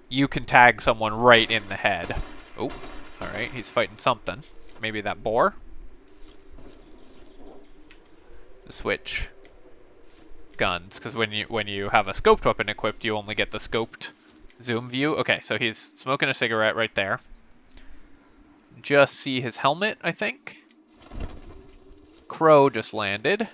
you can tag someone right in the head. Oh, alright, he's fighting something. Maybe that boar? Switch guns, because when you have a scoped weapon equipped, you only get the scoped zoom view. Okay, so he's smoking a cigarette right there. Just see his helmet, I think. Crow just landed.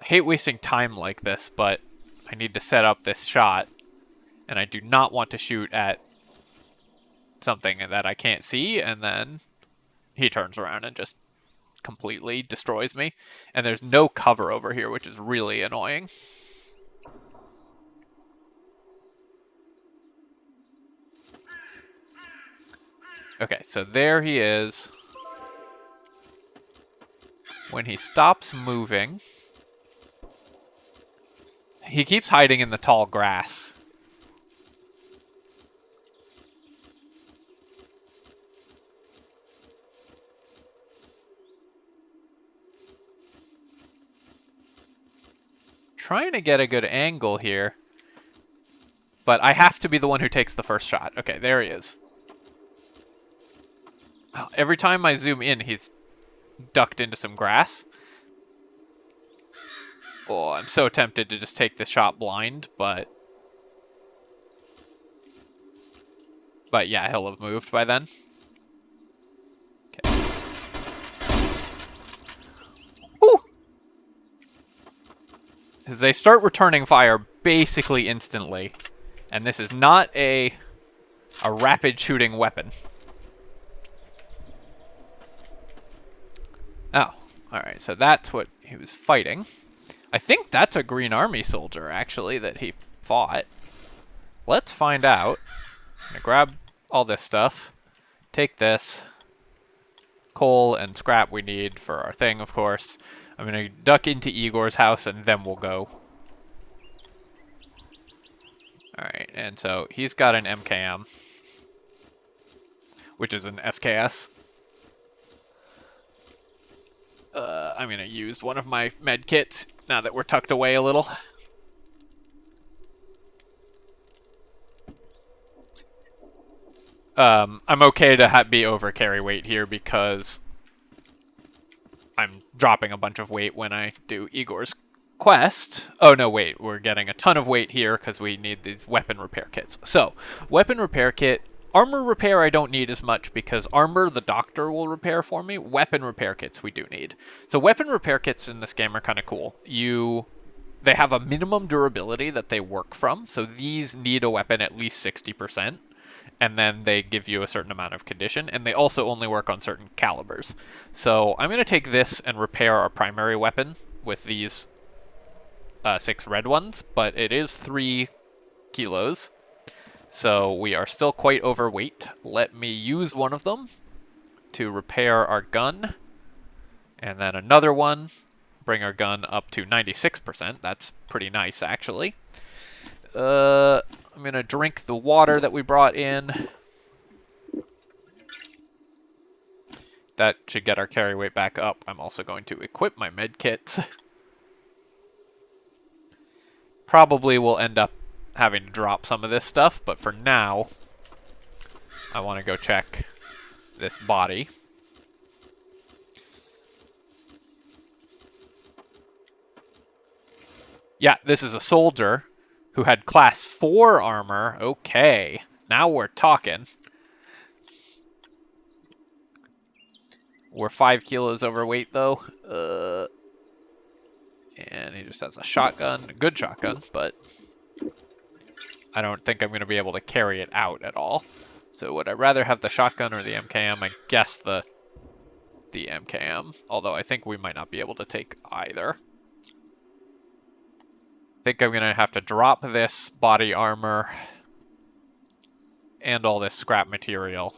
I hate wasting time like this, but I need to set up this shot, and I do not want to shoot at something that I can't see, and then he turns around and just completely destroys me. And there's no cover over here, which is really annoying. Okay, so there he is. When he stops moving, he keeps hiding in the tall grass. Trying to get a good angle here, but I have to be the one who takes the first shot. Okay, there he is. Every time I zoom in, he's ducked into some grass. Oh, I'm so tempted to just take the shot blind, but yeah, he'll have moved by then. Okay. Woo! They start returning fire basically instantly, and this is not a rapid shooting weapon. Oh, alright, so that's what he was fighting. I think that's a Green Army soldier, actually, that he fought. Let's find out. I'm gonna grab all this stuff. Take this. Coal and scrap we need for our thing, of course. I'm gonna duck into Igor's house, and then we'll go. Alright, and so he's got an MKM, which is an SKS. I'm gonna use one of my med kits now that we're tucked away a little. I'm okay to be over carry weight here because I'm dropping a bunch of weight when I do Igor's quest. Oh no, wait, we're getting a ton of weight here because we need these weapon repair kits. So, weapon repair kit. Armor repair I don't need as much because armor the doctor will repair for me. Weapon repair kits we do need. So weapon repair kits in this game are kind of cool. They have a minimum durability that they work from. So these need a weapon at least 60%. And then they give you a certain amount of condition. And they also only work on certain calibers. So I'm going to take this and repair our primary weapon with these 6 red ones. But it is 3 kilos. So we are still quite overweight. Let me use one of them to repair our gun. And then another one. Bring our gun up to 96%. That's pretty nice, actually. I'm going to drink the water that we brought in. That should get our carry weight back up. I'm also going to equip my med kits. Probably will end up having to drop some of this stuff, but for now, I want to go check this body. Yeah, this is a soldier who had class 4 armor. Okay, now we're talking. We're 5 kilos overweight, though. And he just has a shotgun, a good shotgun, but I don't think I'm going to be able to carry it out at all. So would I rather have the shotgun or the MKM? I guess the MKM, although I think we might not be able to take either. I think I'm going to have to drop this body armor and all this scrap material.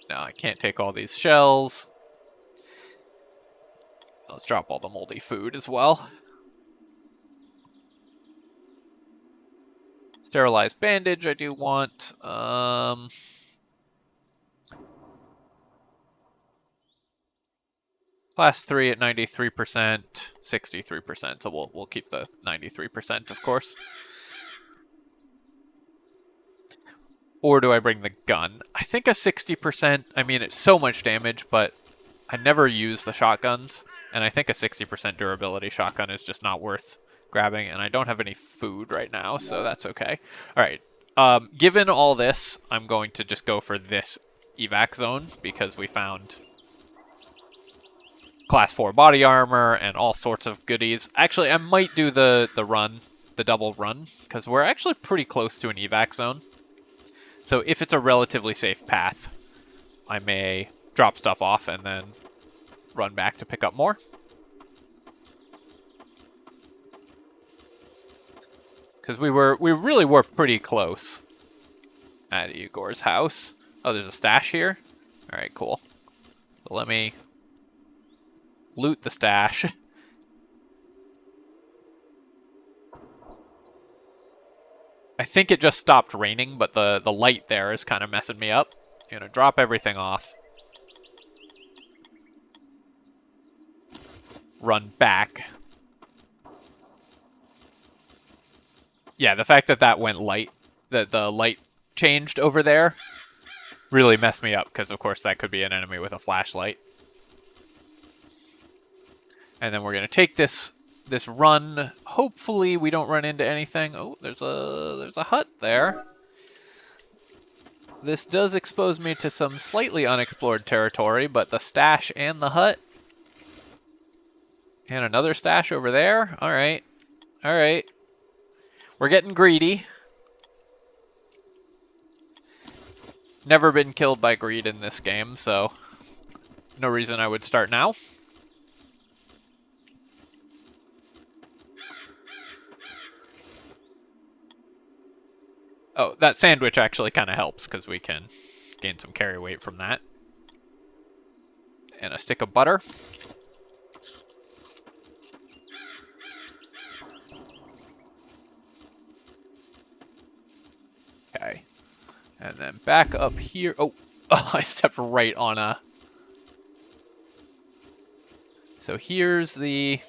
No, I can't take all these shells. Let's drop all the moldy food as well. Sterilized bandage I do want. Class 3 at 93%, 63%, so we'll keep the 93%, of course. Or do I bring the gun? I think a 60%, I mean, it's so much damage, but I never use the shotguns, and I think a 60% durability shotgun is just not worth grabbing, and I don't have any food right now, so that's okay. Alright, given all this, I'm going to just go for this evac zone, because we found Class 4 body armor and all sorts of goodies. Actually, I might do the run, the double run, because we're actually pretty close to an evac zone. So if it's a relatively safe path, I may drop stuff off and then run back to pick up more. Because we really were pretty close at Igor's house. Oh, there's a stash here? Alright, cool. So let me loot the stash. I think it just stopped raining, but the light there is kind of messing me up. I'm gonna drop everything off. Run back. Yeah, the fact that that went light, that the light changed over there, really messed me up, because of course that could be an enemy with a flashlight. And then we're gonna take this run. Hopefully we don't run into anything. Oh, there's a hut there. This does expose me to some slightly unexplored territory, but the stash and the hut. And another stash over there. Alright. Alright. We're getting greedy. Never been killed by greed in this game, so no reason I would start now. Oh, that sandwich actually kind of helps, because we can gain some carry weight from that. And a stick of butter. Okay. And then back up here. Oh, I stepped right on a... So here's the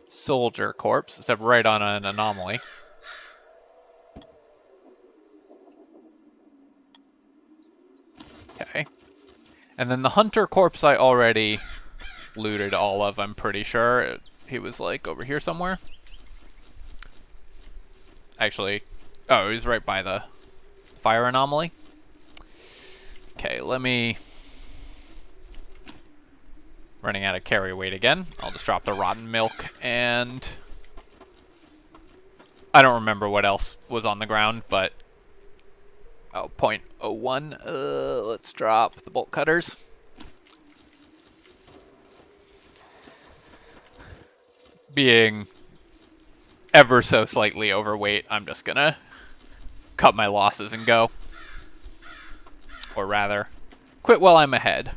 soldier corpse. I stepped right on an anomaly. Okay. And then the hunter corpse I already looted all of, I'm pretty sure. He was like over here somewhere. Actually, oh, he was right by the fire anomaly. Okay, let me... Running out of carry weight again. I'll just drop the rotten milk, and I don't remember what else was on the ground, but... Oh, 0.01. Let's drop the bolt cutters. Being ever so slightly overweight, I'm just gonna cut my losses and go. Or rather, quit while I'm ahead.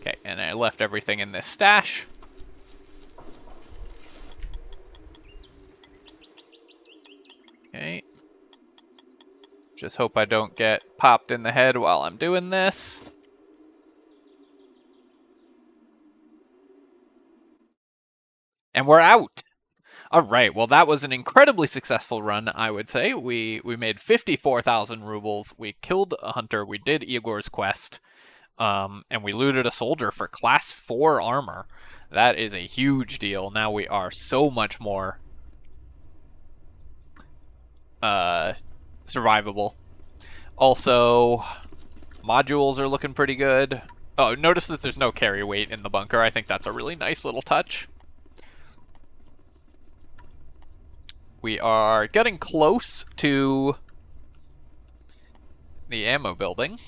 Okay, and I left everything in this stash. Okay. Just hope I don't get popped in the head while I'm doing this. And we're out! Alright, well that was an incredibly successful run, I would say. We made 54,000 rubles, we killed a hunter, we did Igor's quest, and we looted a soldier for class 4 armor. That is a huge deal. Now we are so much more survivable. Also, modules are looking pretty good. Oh, notice that there's no carry weight in the bunker. I think that's a really nice little touch. We are getting close to the ammo building.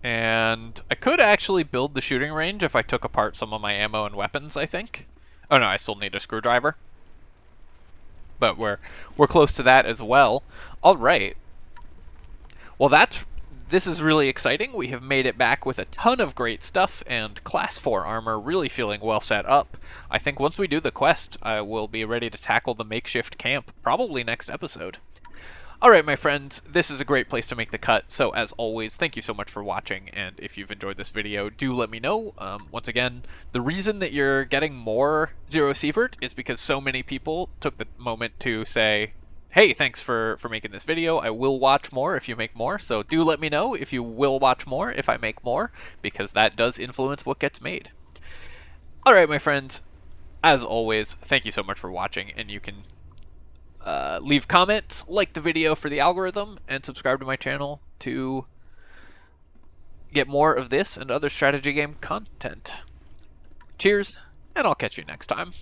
And I could actually build the shooting range if I took apart some of my ammo and weapons, I think. Oh no, I still need a screwdriver. But we're close to that as well. Alright. Well, this is really exciting. We have made it back with a ton of great stuff, and Class 4 armor really feeling well set up. I think once we do the quest, I will be ready to tackle the makeshift camp, probably next episode. Alright, my friends, this is a great place to make the cut, so as always, thank you so much for watching, and if you've enjoyed this video, do let me know. Once again, the reason that you're getting more ZERO Sievert is because so many people took the moment to say, hey, thanks for making this video, I will watch more if you make more, so do let me know if you will watch more if I make more, because that does influence what gets made. Alright, my friends, as always, thank you so much for watching, and you can leave comments, like the video for the algorithm, and subscribe to my channel to get more of this and other strategy game content. Cheers, and I'll catch you next time.